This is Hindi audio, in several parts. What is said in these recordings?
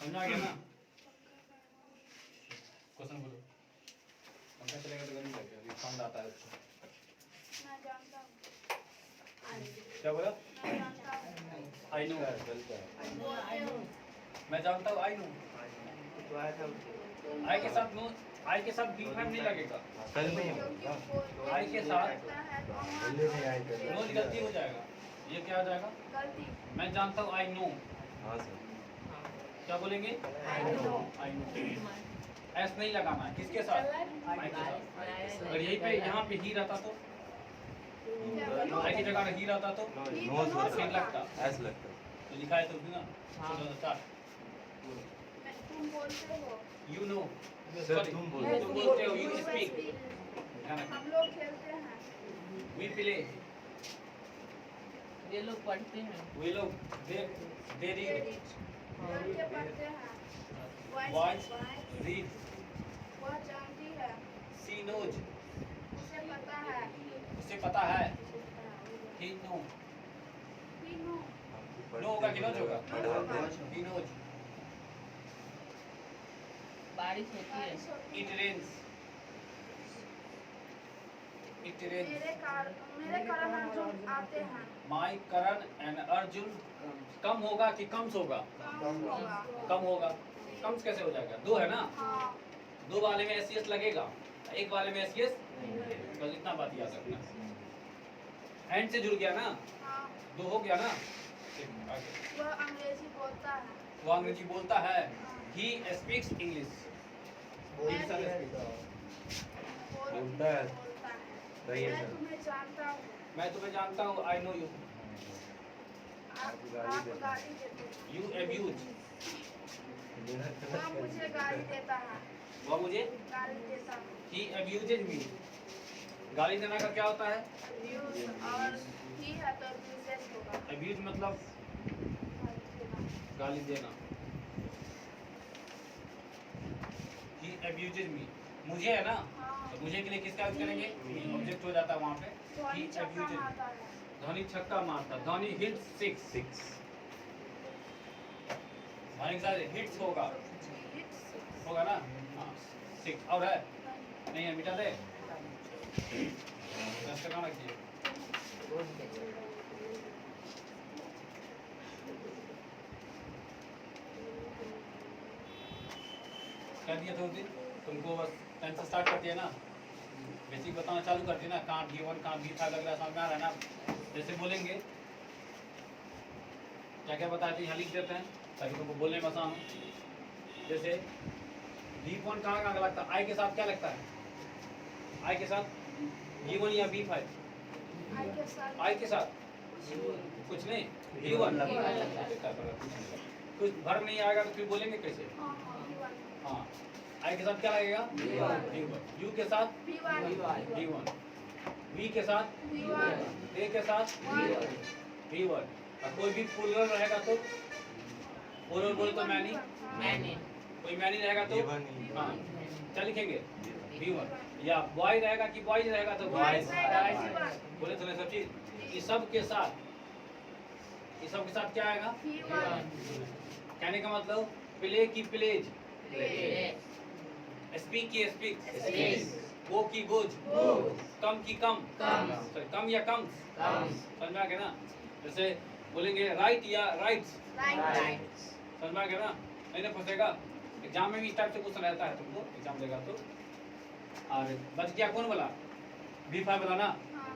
समझा गया ना? क्वेश्चन बोलो। पंखा चलेगा तो गर्मी लगेगी, अभी साउंड आता है उससे। मैं जानता हूँ। क्या बोला? मैं जानता हूँ। I know. बोलते हो। मैं जानता हूँ, आई नो। आई के साथ नो, आई के साथ बी फाइव नहीं लगेगा। क्योंकि आई के साथ लगता है तो वहाँ नो गलती हो जाएगा। ये क्या आ जाएगा? गलती। मैं जानता हूँ, आई नो। हाँ सर। क्या बोलेंगे? I know। I know. S नहीं लगाना है। किसके साथ? आई के साथ। अगर यहीं पे यहाँ पे ही रहता तो, आई की जगह ही रहता तो नो सर, ठीक लगता। ऐस लगता। तो लिखा है तो भी ना। चलो स्टार्ट। तुम बोलते हो। You know. सर तुम बोलो। तुम बोलते हो, यू You स्पीक। speak। हम लोग खेलते हैं। We play. ये लोग पढ़ते हैं। वे लोग दे रीड। लड़के पढ़ते हैं। Boys read. वह जानती है। She knows. उसे पता है। उसे पता है। He know. He know। Know होगा कि नोज होगा? पढ़ाते हैं। He knows. बारिश होती है। It rains. It rains. मेरे कारण अर्जुन आते हैं। माई करण एंड अर्जुन। कम होगा कि कम्स होगा? कम होगा। कम होगा। कम्स कैसे हो जाएगा? दो है ना? हाँ। दो वाले में एस लगेगा, एक वाले में एस बस इतना बात याद रखना। एंड से जुड़ गया ना? हाँ। दो हो गया ना? ठीक, आगे। वह अंग्रेजी बोलता है। वो अंग्रेजी बोलता है। He speaks English. बोलता है। बोलता है। सही है मैं सर। तुम्हें जानता हूँ। मैं तुम्हें जानता हूँ, आई नो यू। आप गाली देते हैं। You abuse. वह मुझे गाली देता है। वो मुझे गाली देता है। ही एब्यूजेज मी। गाली देना का क्या होता है? Abuse और ही है तो abuses होगा। एब्यूज मतलब गाली देना। ही एब्यूजेज मी। मुझे है ना? हाँ। तो मुझे के लिए किसका यूज करेंगे? ऑब्जेक्ट हो जाता है वहाँ पे। ध्वनि ही छक्का एब्यूजेज। मारता है। धोनी छक्का मारता। धोनी हिट 6। 6। धोनी के साथ हिट्स होगा। It's होगा ना? हाँ 6 और है? नहीं है, मिटा दे। 10 का रखिए। क्या दिया था उस दिन? तुमको बस 10 से स्टार्ट करती है ना? बेसिक बताना चालू करती है ना? कहाँ V1 कहाँ V था लग रहा समझ में आ रहा है ना? जैसे बोलेंगे क्या क्या बताते हैं, यहाँ लिख देते हैं ताकि तुमको बोलने में आसान हो। जैसे V1 कहाँ कहाँ लगता है? आई के साथ क्या लगता है? आई के साथ V1 या V5? I के साथ। आई के साथ कुछ नहीं, V1 कुछ भर नहीं आएगा तो फिर बोलेंगे कैसे? हाँ हाँ V1। हाँ, आई के साथ क्या लगेगा? V1। यू के साथ V1। V1। V के साथ V1। A के साथ V1। और कोई भी प्लूरल रहेगा तो प्लूरल बोले तो मैनी। मैंने। कोई मैनी रहेगा तो V1। हाँ, क्या लिखेंगे? V1। या बॉय रहेगा कि बॉयज रहेगा तो Boys रहेगा V1। बोले तो सब चीज। इस सब के साथ क्या आएगा? V1। कहने का मतलब प्ले की प्लेज, स्पीक की स्पीक, गो की गोज, कम की कम, सॉरी कम या कम, समझ में आ गया ना? जैसे बोलेंगे राइट या राइट्स, Right। समझ में आ गया ना? नहीं ना फंसेगा। एग्जाम में भी इस टाइप से क्वेश्चन रहता है, तुमको एग्जाम देगा तो। और बच गया कौन वाला? V5 वाला ना? हाँ।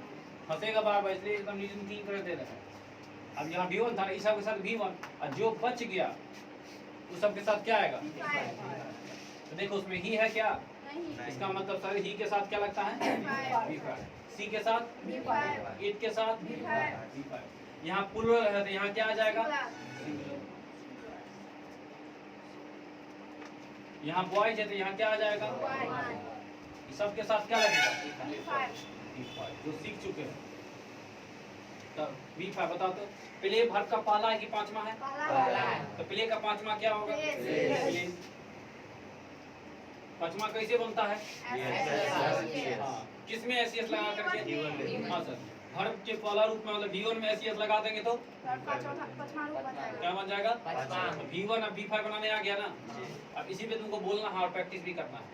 फंसेगा बार बार, इसलिए एकदम नीचे क्लीन कर दे रहे हैं। अब यहाँ V1 था ना, इस सब के साथ V1 और जो बच गया उस सब के साथ क्या आएगा? V5। तो देखो उसमें ही है क्या? नहीं। इसका मतलब सर ही के साथ क्या लगता है? V5। सी के साथ V5। इट के साथ V5। V5। यहाँ प्लूरल है तो यहाँ क्या आ जाएगा? Singular। यहाँ बॉयज है तो यहाँ क्या आ जाएगा? Y। इस सब के साथ क्या लगेगा? V5। V5 जो सीख चुके हैं। तब V5 बताओ तो प्ले भर का पहला है कि पांचवा है? पहला है। तो प्ले का पांचवा क्या होगा? Place। प्ले। पांचवा कैसे बनता है? S। हाँ, किसमें एस लगा करके? V1 में। हाँ सर, भर्ब के पहला रूप में मतलब V1 में एस लगा देंगे तो पांचवा रूप बन जाएगा। क्या बन बन जाएगा पाँचवा। V1 अब V5 बनाने आ गया ना। अब इसी पे तुमको बोलना है और प्रैक्टिस भी करना है।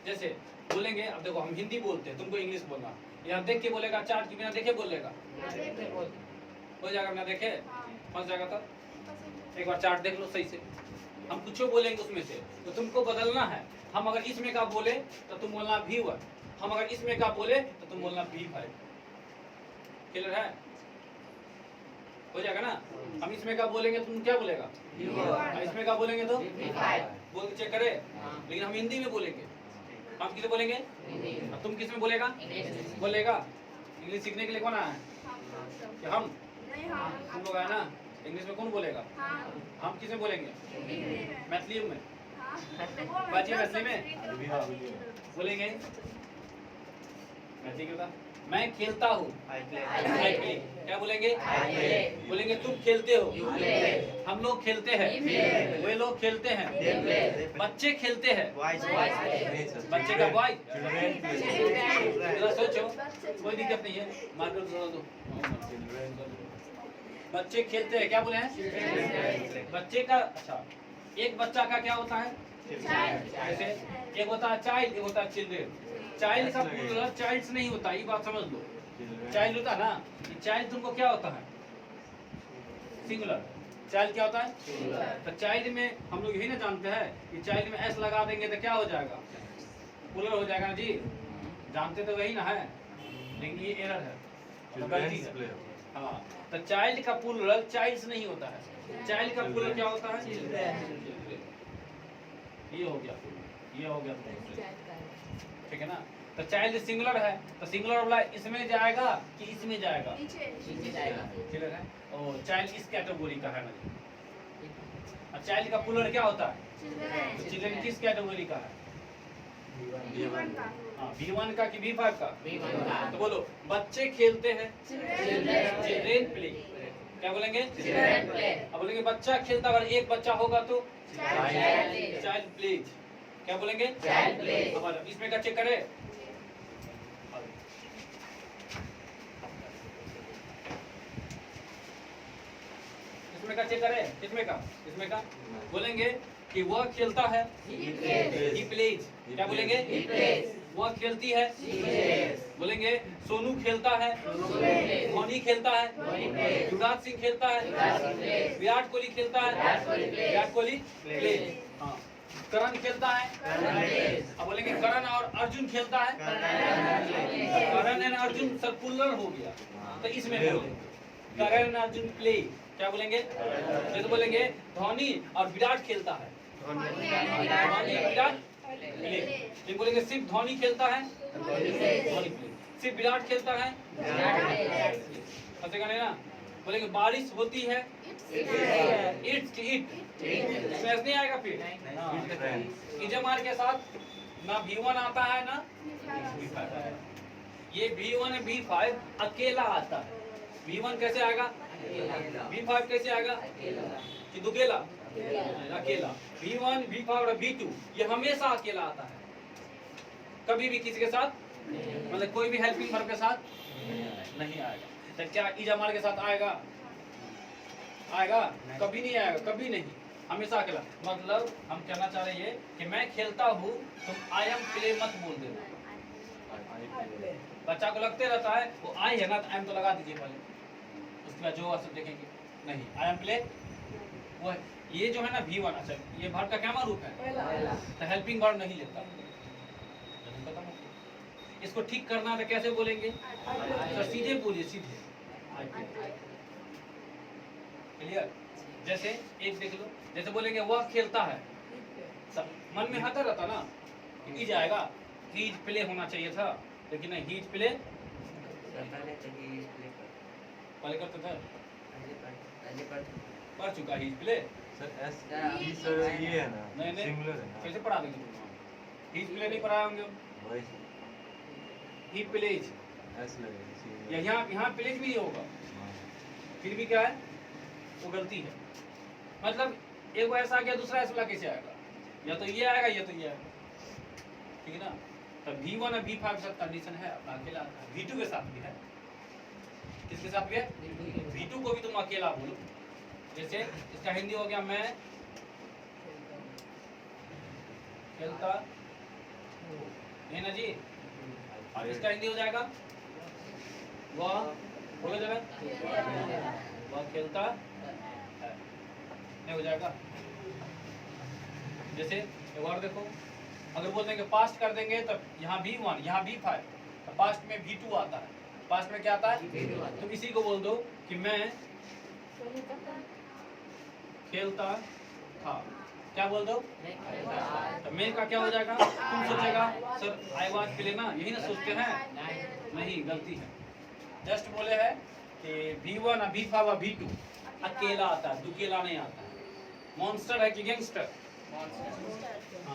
जैसे बोलेंगे, अब देखो हम हिंदी बोलते हैं, तुमको इंग्लिश बोलना। यहाँ देख के बोलेगा, चार्ट के बिना देखे बोलेगा, हो जाएगा बिना देखे फंस जाएगा। तब एक बार चार्ट देख लो सही से, हम कुछ बोलेंगे उसमें से, तो तुमको बदलना है। हम अगर इसमें का बोले तो तुम बोलना V1, हम अगर इसमें का बोले तो तुम बोलना V5। क्लियर है? हो जाएगा ना। हम इसमें का बोलेंगे तुम क्या बोलेगा, V1। इसमें का बोलेंगे तो V5। बोल के चेक करे। लेकिन हम हिंदी में बोलेंगे, हम किसे बोलेंगे, और तुम किस में बोलेगा, बोलेगा। इंग्लिश सीखने के लिए कौन आया है, कि हम, तुम लोग आए ना। इंग्लिश में कौन बोलेगा, हम किस में बोलेंगे, मैथिली में, बाजी मैथिली में बोलेंगे। मैथिली क्या, मैं खेलता हूँ, I play. I play। क्या बोलेंगे, I play। बोलेंगे तुम खेलते हो, You play। हम लोग खेलते हैं, We play। वे लोग खेलते हैं, They play। बच्चे खेलते हैं, Boys Boys play. play। बच्चे का बॉय। Children play. जरा सोचो, कोई दिक्कत नहीं है, मार्कर जोड़ दो। बच्चे खेलते हैं, क्या बोले हैं, बच्चे का। अच्छा, एक बच्चा का क्या होता है, जैसे एक होता है चाइल्ड, एक होता है चिल्ड्रेन। चाइल्ड का प्लूरल चाइल्ड्स नहीं होता, ये बात समझ लो। चाइल्ड होता है ना, चाइल्ड तुमको क्या होता है, सिंगुलर। चाइल्ड क्या होता है, तो चाइल्ड में हम लोग यही ना जानते हैं कि चाइल्ड में एस लगा देंगे तो क्या हो जाएगा, प्लूरल हो जाएगा ना जी। जानते तो वही ना है, लेकिन ये एरर है, तो गलती है। हाँ, तो चाइल्ड का प्लूरल चाइल्ड्स नहीं होता है, चाइल्ड का प्लूरल क्या होता है, ये हो गया, ये हो गया, ठीक है ना। तो चाइल्ड सिंगुलर है, तो सिंगुलर वाला इसमें जाएगा कि इसमें जाएगा, नीचे जाएगा। क्लियर है। और चाइल्ड इस कैटेगरी का है ना। और चाइल्ड का प्लूरल क्या होता है, तो चिल्ड्रन किस कैटेगरी का है, हाँ, V1 का कि V5 का। V1 का। तो बोलो, बच्चे खेलते हैं, Children चिल्ड्रेन प्ले। क्या बोलेंगे, Children play। अब बोलेंगे बच्चा खेलता, अगर एक बच्चा होगा तो Child चाइल्ड प्लेज। क्या बोलेंगे, Child play। अब इसमें का चेक करें। इसमें का चेक करें, इसमें का बोलेंगे कि वह खेलता है, He plays। He plays. क्या बोलेंगे, He plays। वह खेलती है, She plays। बोलेंगे सोनू खेलता है, plays। धोनी खेलता है, धोनी plays। युवराज सिंह खेलता युवराज है, सिंह plays। विराट कोहली खेलता है, Virat Kohli plays। Virat Kohli plays। Plays. हाँ, करण खेलता है, Karan plays। अब बोलेंगे करण और अर्जुन खेलता है, Karan plays। Karan and Arjun circular हो गया, तो इसमें बोलेंगे करण अर्जुन प्ले। क्या बोलेंगे, जैसे बोलेंगे धोनी और विराट खेलता है, धोनी विराट प्ले। ये बोलेंगे सिर्फ धोनी खेलता है, धोनी प्ले। सिर्फ विराट खेलता है, फंसेगा नहीं ना। बोलेंगे बारिश होती है, इट्स इट, इसमें नहीं आएगा फिर। हाँ, इजमार के साथ ना V1 आता है ना V5 आता है। ये V1 V5 अकेला आता है। V1 कैसे आएगा, V5 कैसे आएगा, कि दुकेला, अकेला। V1 V5 और V2 ये हमेशा अकेला आता है, कभी भी किसी के साथ, मतलब कोई भी हेल्पिंग वर्ब के साथ नहीं आएगा। तो क्या इजमार के साथ आएगा, आएगा, कभी नहीं आएगा, कभी नहीं, हमेशा अकेला। मतलब हम कहना चाह रहे हैं कि मैं खेलता हूँ, तुम आई एम प्ले मत बोल देना। बच्चा को लगते रहता है वो आई है ना, तो आई एम तो लगा दीजिए पहले, उसके बाद जो सब देखेंगे। नहीं, आई एम प्ले वो है। ये जो है ना V1, अच्छा ये वर्ब का क्या रूप है, तो हेल्पिंग वर्ब नहीं लेता। खत्म हो गया। इसको ठीक करना है तो कैसे बोलेंगे, तो सीधे बोलिए, सीधे आई प्ले। क्लियर। जैसे एक देख लो, जैसे बोलेंगे वह खेलता है, सब मन में आता रहता ना, ही जाएगा, ही प्ले होना चाहिए था, लेकिन नहीं, ही प्ले पहले करते थे, पढ़ चुका ही play. Sir S E sir ये है ना, नहीं नहीं, सिंगुलर है ना, कैसे पढ़ा देंगे तुम, ही प्ले नहीं पढ़ाए होंगे, वही ही प्लेज। एस लगेगा। यहाँ प्लेज भी नहीं होगा, फिर भी क्या है, वो गलती है। मतलब एक वो ऐसा आ गया, दूसरा ऐसा कैसे आएगा, या तो ये आएगा या तो ये आएगा, ठीक है ना। तो V1 और V5 के साथ कंडीशन है, अपना अकेला आता है। V2 के साथ भी है, किसके साथ भी है, V2 को भी तुम अकेला बोलो, जैसे इसका हिंदी हो गया मैं खेलता है ना जी। और इसका हिंदी हो जाएगा वह, बोलो जरा, वह खेलता है, नहीं हो जाएगा। जैसे एक और देखो, अगर बोल देंगे पास्ट कर देंगे तो यहाँ V1 यहाँ V5, तो पास्ट में V2 आता है। पास्ट में क्या आता है? तुम इसी को बोल दो कि मैं खेलता था, क्या बोल दो? तो मैं का क्या हो जाएगा? तुम सोचेगा सर आई वाज प्ले ना, यही ना सोचते हैं? नहीं, गलती है। जस्ट बोले है कि V1 और V5 और V2 अकेला आता है, दुकेला नहीं आता है। मॉन्स्टर है कि गैंगस्टर? हाँ,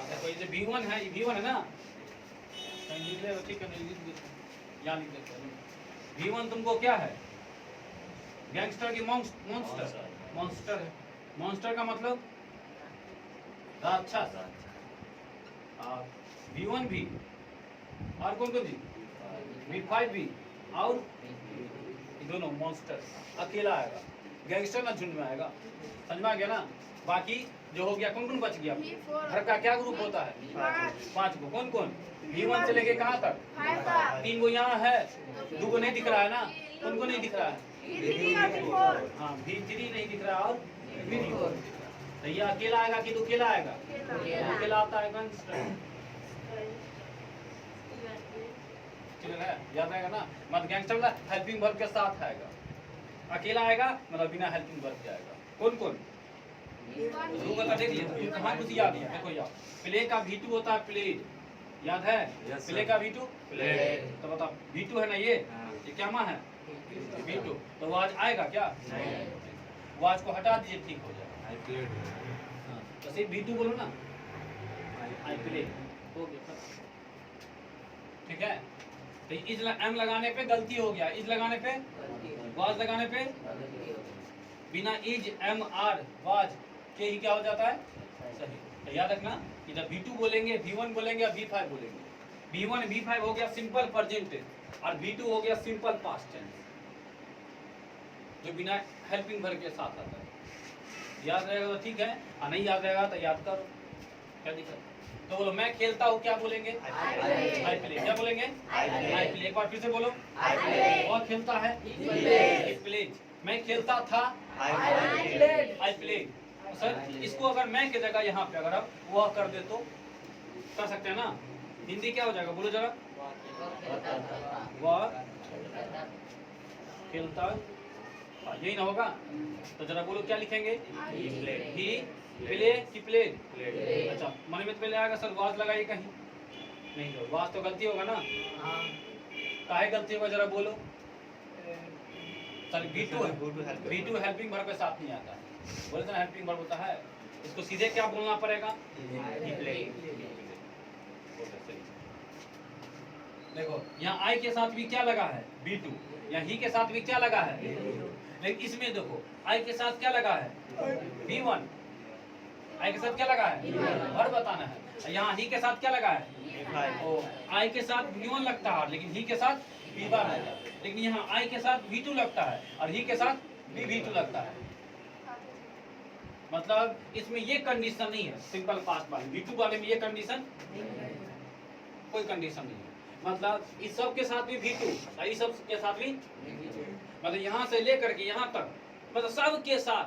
देखो ये V1 है, ये V1 है ना, निकले ठीक है, यहाँ निकले। V1 तुमको क्या है? गैंगस्टर की मॉन्स्टर? मॉन्स्टर है। मॉन्स्टर का मतलब राक्षस। V1 भी और कौन कौन जी? V5 भी और दोनों मॉन्स्टर। अकेला आएगा, गैंगस्टर ना झुंड में आएगा। समझ में आ गया ना? बाकी जो हो गया, कौन कौन बच गया? घर का क्या ग्रुप होता है? 5 को। कौन कौन? V1 से लेके कहाँ तक? 3 को यहाँ है, 2 को नहीं दिख रहा है ना? कौन को नहीं दिख रहा है? हाँ, V3 नहीं दिख रहा और V4। तो ये अकेला आएगा कि दुकेला आएगा? अकेला आता है गैंगस्टर। क्लियर है? याद आएगा ना? मतलब गैंगस्टर वाला हेल्पिंग वर्ब के साथ आएगा, अकेला आएगा मतलब बिना हेल्पिंग वर्ब के आएगा। कौन कौन? रूबा का देख लिया, कहाँ कुछ याद है? देखो यार, प्ले का V2 होता है प्लेड, याद है? प्ले का V2 प्लेड। तो बताओ V2 है ना ये क्या माँ है? V2। तो वो आज आएगा क्या? वो आज को हटा दीजिए, ठीक हो जाएगा। I played। तो सिर्फ V2 बोलो ना, I play हो गया। ठीक है? तो इज M लगाने पे गलती हो गया, इज लगाने पे, वाज लगाने पे, बिना इज M R वाज के ही क्या हो जाता है? सही। तो याद रखना कि जब V2 बोलेंगे, V1 बोलेंगे और V5 बोलेंगे। V1 V5 हो गया सिंपल प्रेजेंट और V2 हो गया सिंपल पास्ट टेंस, जो बिना हेल्पिंग वर्ब के साथ आता है। याद रहेगा तो ठीक है, और नहीं याद रहेगा तो याद करो, क्या दिक्कत? तो बोलो मैं खेलता हूँ, क्या बोलेंगे? I play. क्या बोलेंगे? I play. एक बार फिर से बोलो। और खेलता है? He plays. मैं खेलता था? I play. सर इसको अगर मैं की जगह यहाँ पे अगर आप वह कर दे तो कर सकते हैं ना? हिंदी क्या हो जाएगा? बोलो जरा। वह खेलता, यही ना होगा? तो जरा बोलो क्या लिखेंगे? ही प्ले की प्लेड। अच्छा, मन में तो पहले आएगा सर वाज लगाइए कहीं, नहीं तो वाज तो गलती होगा ना? काहे गलती होगा जरा बोलो। सर V2 हेल्पिंग वर्ब के साथ नहीं आता है, बोले तो हेल्पिंग वर्ब होता है, इसको सीधे क्या बोलना पड़ेगा? देखो यहाँ आई के साथ भी क्या लगा है? V2। यहाँ ही के साथ भी क्या लगा है? लेकिन इसमें देखो आई के साथ क्या लगा है? V1। आई के साथ क्या लगा है? वर्ब बताना है। यहाँ ही के साथ क्या लगा है? ओ, आई के साथ V1 लगता है, लेकिन ही के साथ V1 लगता है। लेकिन यहाँ आई के साथ V2 लगता है और ही के साथ V2 लगता है। मतलब इसमें ये कंडीशन नहीं है, सिंपल पास्ट वाले V2 वाले में ये कंडीशन, कोई कंडीशन नहीं है। मतलब इस सब के साथ भी V2 और इस सब के साथ भी, मतलब यहाँ से लेकर के यहाँ तक, मतलब सब के साथ,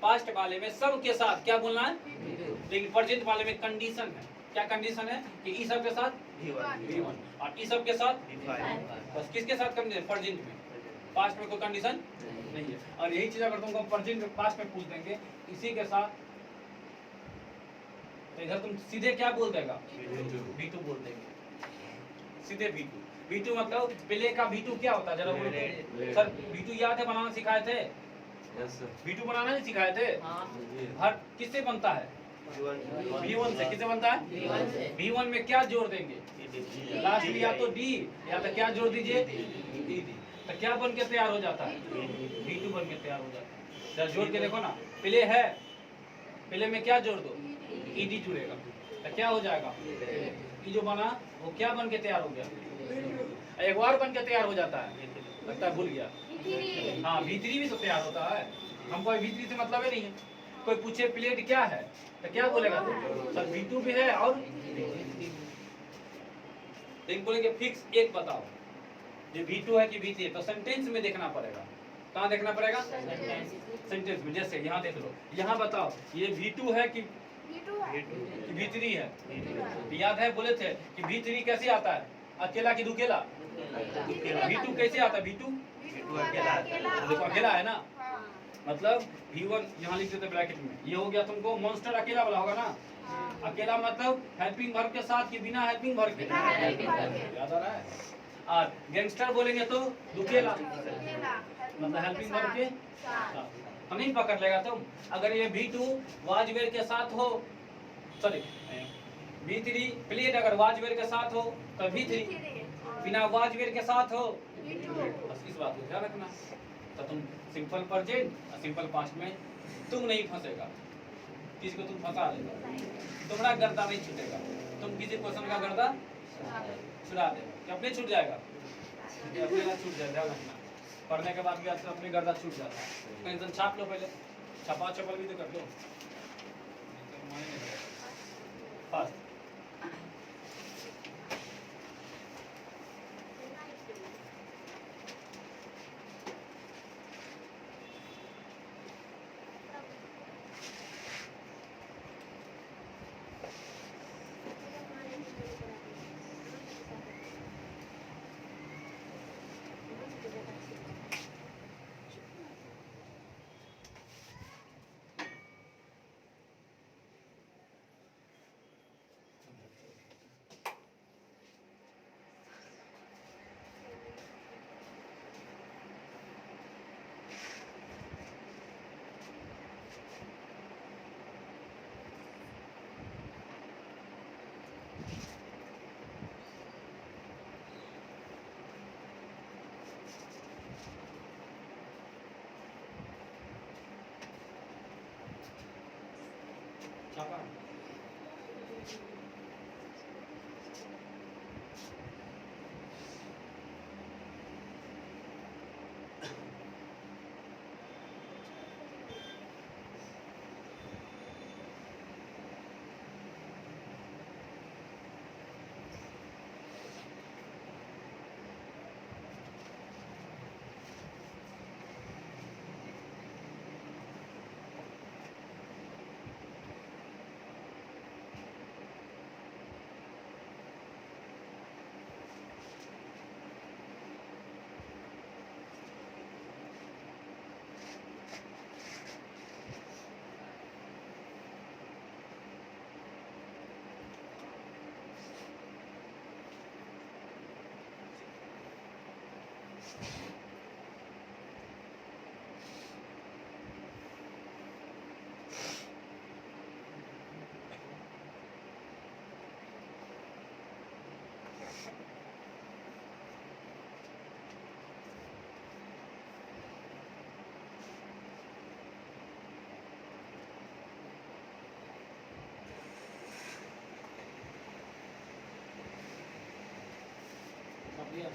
पास्ट वाले में सब के साथ क्या बोलना है? लेकिन प्रेजेंट वाले में कंडीशन है। क्या कंडीशन है? कि इस सब के साथ V1 और इस सब के साथ V5। बस किसके साथ कंडीशन? प्रेजेंट में। पास्ट में कोई कंडीशन नहीं है। और यही चीज अगर तुमको प्रेजेंट में पास्ट में पूछ देंगे इसी के साथ, तो इधर तुम सीधे क्या बोल देगा? V2 बोल देंगे, सीधे V2 मतलब प्ले का V2 क्या होता है जरा बोलो सर? V2 याद है बनाना सिखाए थे? V2 बनाना नहीं सिखाए थे? हर किससे बनता है? V1 से। किससे बनता है? V1 में क्या जोड़ देंगे? लास्ट में या तो D या तो क्या जोड़ दीजिए? D। तो क्या बन के तैयार हो जाता है? V2 बन के तैयार हो जाता है। जरा जोड़ के देखो ना, प्ले है, प्ले में क्या जोड़ दो? ED जुड़ेगा तो क्या हो जाएगा? ये जो बना वो क्या बन के तैयार हो गया? एक बार बन के तैयार हो जाता है, लगता है भूल गया। हाँ V3 भी तो तैयार होता है। हमको V3 से मतलब ही नहीं है। कोई पूछे प्लेट क्या है तो क्या बोलेगा सर V2 भी है और लेकिन बोलेंगे फिक्स एक बताओ ये V2 है कि V3 है, तो सेंटेंस में देखना पड़ेगा। कहाँ देखना पड़ेगा सेंटेंस में। जैसे यहाँ देख लो, यहाँ बताओ ये V2 है कि V3 है। याद है बोले थे कि V3 कैसे आता है, अकेला कि दुकेला? V2 कैसे आता है? V2 देखो अकेला है ना, मतलब V1 यहाँ लिख देते ब्रैकेट में। ये हो गया तुमको मॉन्स्टर अकेला वाला होगा ना, अकेला मतलब हेल्पिंग वर्ब के साथ कि बिना हेल्पिंग वर्ब के? याद आ रहा है। और गैंगस्टर बोलेंगे तो दुकेला मतलब हेल्पिंग वर्ब के साथ। तो नहीं पकड़ लेगा तुम। अगर ये V2 वाजवेयर के साथ हो, सॉरी V3 प्लेट अगर वाजवेयर के साथ हो तो V3, बिना वाजवेयर के साथ हो बस इस बात को ध्यान रखना। तो तुम सिंपल प्रेजेंट और सिंपल पास्ट में तुम नहीं फंसेगा, किसी को तुम फंसा देगा, तुम्हारा गर्दा नहीं छूटेगा। तुम किसी क्वेश्चन का गर्दा छुड़ा देगा, अपने छूट जाएगा, अपने ना छूट जाएगा। ध्यान रखना, पढ़ने के बाद भी अपने गर्दा छूट जाता है। कहीं छाप लो, पहले छपा छपल भी तो कर लो। फास्ट छापा दिया।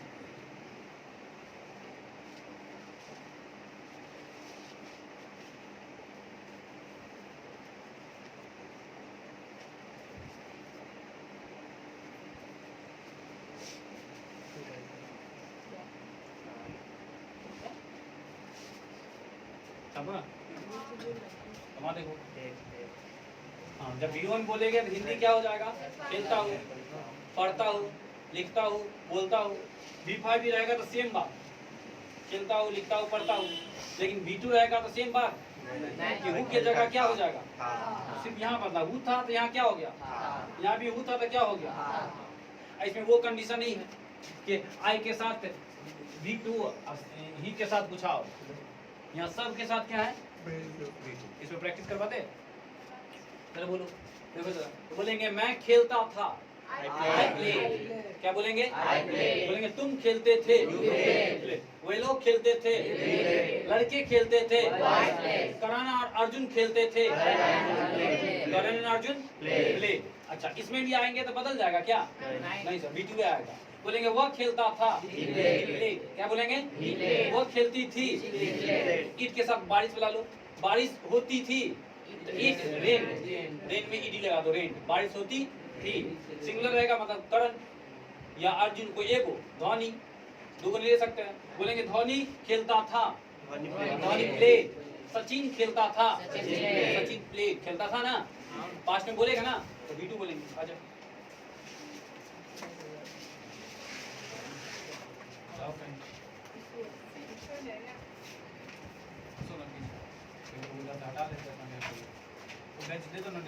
देखो हाँ, जब V1 बोलेंगे तो हिंदी क्या हो जाएगा? खेलता हूँ, पढ़ता हूँ, लिखता हूँ, बोलता हूँ। V5 भी रहेगा तो सेम बात, खेलता हूँ, लिखता हूँ, पढ़ता हूँ। लेकिन V2 रहेगा तो सेम बात कि हूँ की जगह क्या हो जाएगा? सिर्फ यहाँ बदला, हूँ था तो यहाँ क्या हो गया? यहाँ भी हूँ था तो क्या हो गया? इसमें वो कंडीशन नहीं है कि आई के साथ V2 ही के साथ कुछ आओ। यहाँ सब के साथ क्या है? इसमें प्रैक्टिस करवाते। चलो बोलो, देखो जरा, तो बोलेंगे मैं खेलता था, I played। क्या बोलेंगे? I played। बोलेंगे तुम खेलते थे, You played। वे लोग खेलते थे, They played। लड़के खेलते थे, Boys played। करण और अर्जुन खेलते थे, करण और अर्जुन played। अच्छा, इसमें भी आएंगे तो बदल जाएगा क्या? नहीं सर, B2 आएगा। बोलेंगे वह खेलता था, He played। क्या बोलेंगे? He played। वो खेलती थी, She played। ईट के साथ बारिश मिला लो। बारिश होती थी, इट रेन, रेन में ईडी लगा दो, रेन, बारिश होती थी। सिंगुलर रहेगा मतलब करण या अर्जुन को एगो, धोनी दो को ले सकते हैं। बोलेंगे धोनी खेलता था, धोनी प्ले, सचिन खेलता था, सचिन प्ले, खेलता था ना, पास्ट में बोलेगा ना तो V2 बोलेंगे। आ जाओ हटा लेते हैं, बेंच दे दो ना,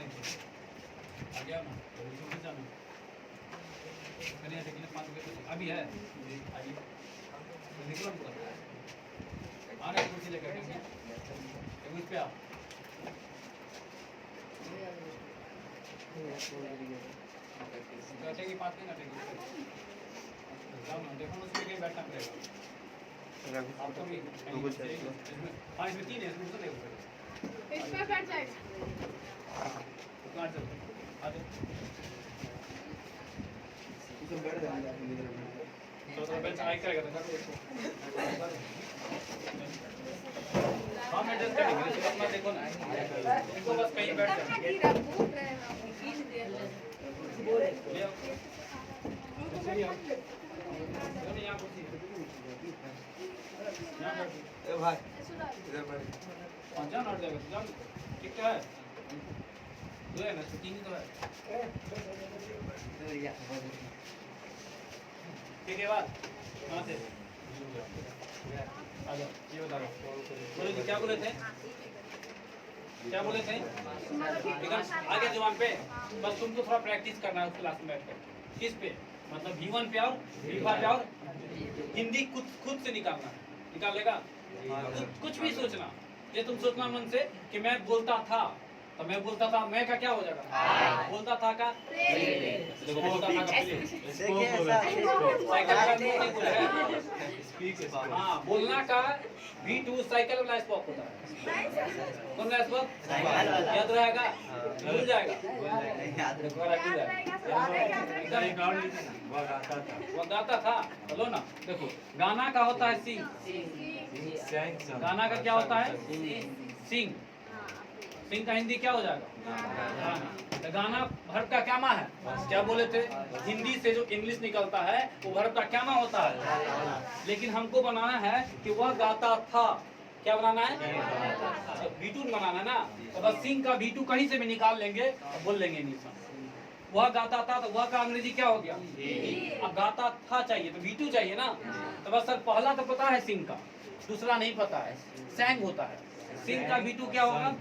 आ गया ना, जाना अभी है, आइए निकलो पूरा, आ रहे कुर्सी लेकर इस पे आओ। बैठेगी 5 मिनट जाओ ना, देखो ना उसमें कहीं बैठना पड़ेगा आपको भी। हाँ इसमें 3 है, इसमें तो देखो इस पे बैठ जाएगा। आ जाओ तो बेंच आई करेगा तो हाँ मैं एडजस्ट करेंगे, इसको अपना देखो ना, इनको बस कहीं बैठ जाए ले आओ, यहाँ कुर्सी यहाँ बैठ, भाई इधर बैठ, जाओ ना, हट जाएगा जाओ, ठीक है दो है ना, 3 ही तो है, ठीक है बात कहाँ से आ जाओ, ये बता दो बोले जी क्या बोले थे, क्या बोले थे, आगे जवान पे बस तुमको थोड़ा प्रैक्टिस करना है उस क्लास में बैठकर। किस पे, मतलब V1 पे और V5 पे, और हिंदी खुद से निकालना, निकालेगा कुछ भी सोचना, ये तुम सोचना मन से कि मैं बोलता था, तो मैं बोलता था, मैं का क्या हो जाएगा, बोलता था का देखो, बोलता था का साइकिल का, हाँ बोलना का V2 साइकिल वाला स्पॉक होता है, कौन सा स्पॉक, याद रहेगा, भूल जाएगा, वो गाता था, चलो ना देखो, गाना का होता है सिंग, गाना का क्या होता है सिंग, सिंग का हिंदी क्या हो जाएगा गाना, तो गाना वर्ब का क्या मा है, क्या बोले थे, हिंदी से जो इंग्लिश निकलता है वो वर्ब का क्या मा होता है, लेकिन हमको बनाना है कि वह गाता था, क्या बनाना है, V2 बनाना ना, तो बस सिंग का V2 कहीं से भी निकाल लेंगे और बोल लेंगे इंग्लिश में, वह गाता था तो वह का अंग्रेजी क्या हो गया, अब गाता था चाहिए तो V2 चाहिए ना, तो बस सर पहला तो पता है सिंग का, दूसरा नहीं पता है, सैंग होता है, सिंग का V2 क्या होगा,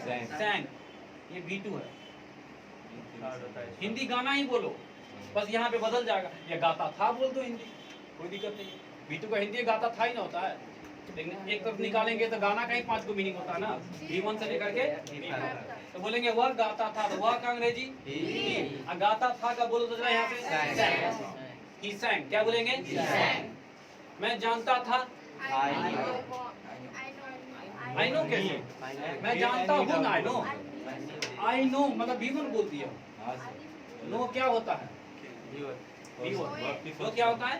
सैंग, ये V2 है, हिंदी गाना ही बोलो, बस यहाँ पे बदल जाएगा, ये गाता था बोल दो हिंदी, कोई दिक्कत नहीं, V2 का हिंदी गाता था ही ना होता है, लेकिन एक तरफ निकालेंगे तो गाना का ही 5 को मीनिंग होता है ना, V1 से लेकर के V5, तो बोलेंगे वह गाता था, तो वह का अंग्रेजी गाता था का बोलो तो जरा यहाँ पे he sang, क्या बोलेंगे, मैं जानता था, I know कैसे, मैं जानता हूँ ना, I know मतलब V1 बोल दिया, नो क्या होता है, नो क्या होता है,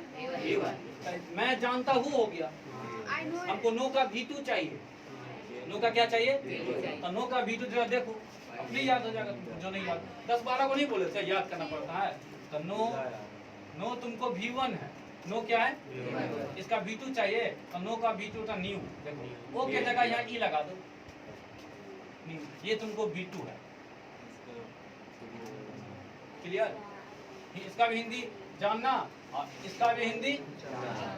मैं जानता हूँ हो गया, हमको नो का V2 चाहिए, नो का क्या चाहिए, तो नो का V2 जरा देखो, अपने याद हो जाएगा, जो नहीं याद 10-12 को नहीं बोले थे, याद करना पड़ता है, तो नो तुमको V1 है, नो क्या है, इसका V2 चाहिए, तो नो का V2 था न्यू, देखो ओ के जगह यहाँ ई लगा दो, न्यू, ये तुमको V2 है, क्लियर, इसका भी हिंदी जानना, इसका भी हिंदी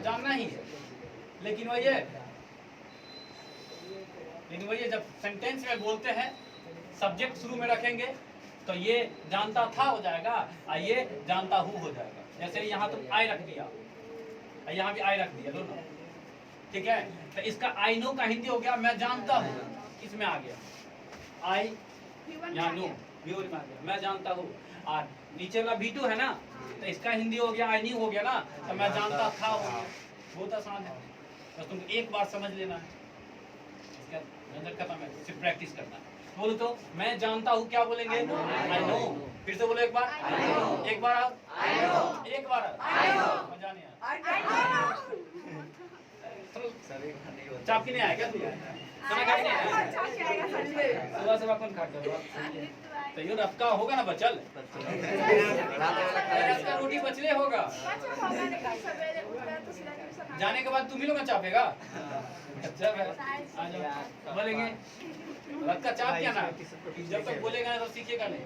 जानना ही है, लेकिन वही जब सेंटेंस में बोलते हैं सब्जेक्ट शुरू में रखेंगे तो ये जानता था हो जाएगा और ये जानता हूँ हो जाएगा, जैसे यहाँ तो आई रख दिया, यहाँ भी आई रख दिया दोनों, ठीक है, तो इसका आई नो का हिंदी हो गया मैं जानता हूँ, इसमें आ गया आई, यहाँ नो V1 में आ गया मैं जानता हूँ, और नीचे वाला V2 है ना, तो इसका हिंदी हो गया आई न्यू हो गया ना, तो मैं जानता था हो गया, बहुत आसान है, बस तुमको एक बार समझ लेना है, इसका झंझट खत्म है, सिर्फ प्रैक्टिस करना है। बोलो तो मैं जानता हूँ क्या बोलेंगे, आई नो, फिर से बोलो एक बार, एक बार एक बार मजा नहीं आया, चाप की नहीं आया क्या तुम, खाना खा नहीं है? अच्छा से आएगा सर जी। सुबह सुबह कौन खाता है? तो ये रफ्का होगा ना बचल, रफ्का रोटी बचले होगा। बच्चा होगा लेकिन सवेरे उठता है तो सीधा ट्यूशन आता जाने के बाद तुम ही लोग ना चापेगा। अच्छा है, आ जाओ बोलेंगे रफ्का चाप क्या ना, जब तक बोलेगा ना तो सीखेगा नहीं।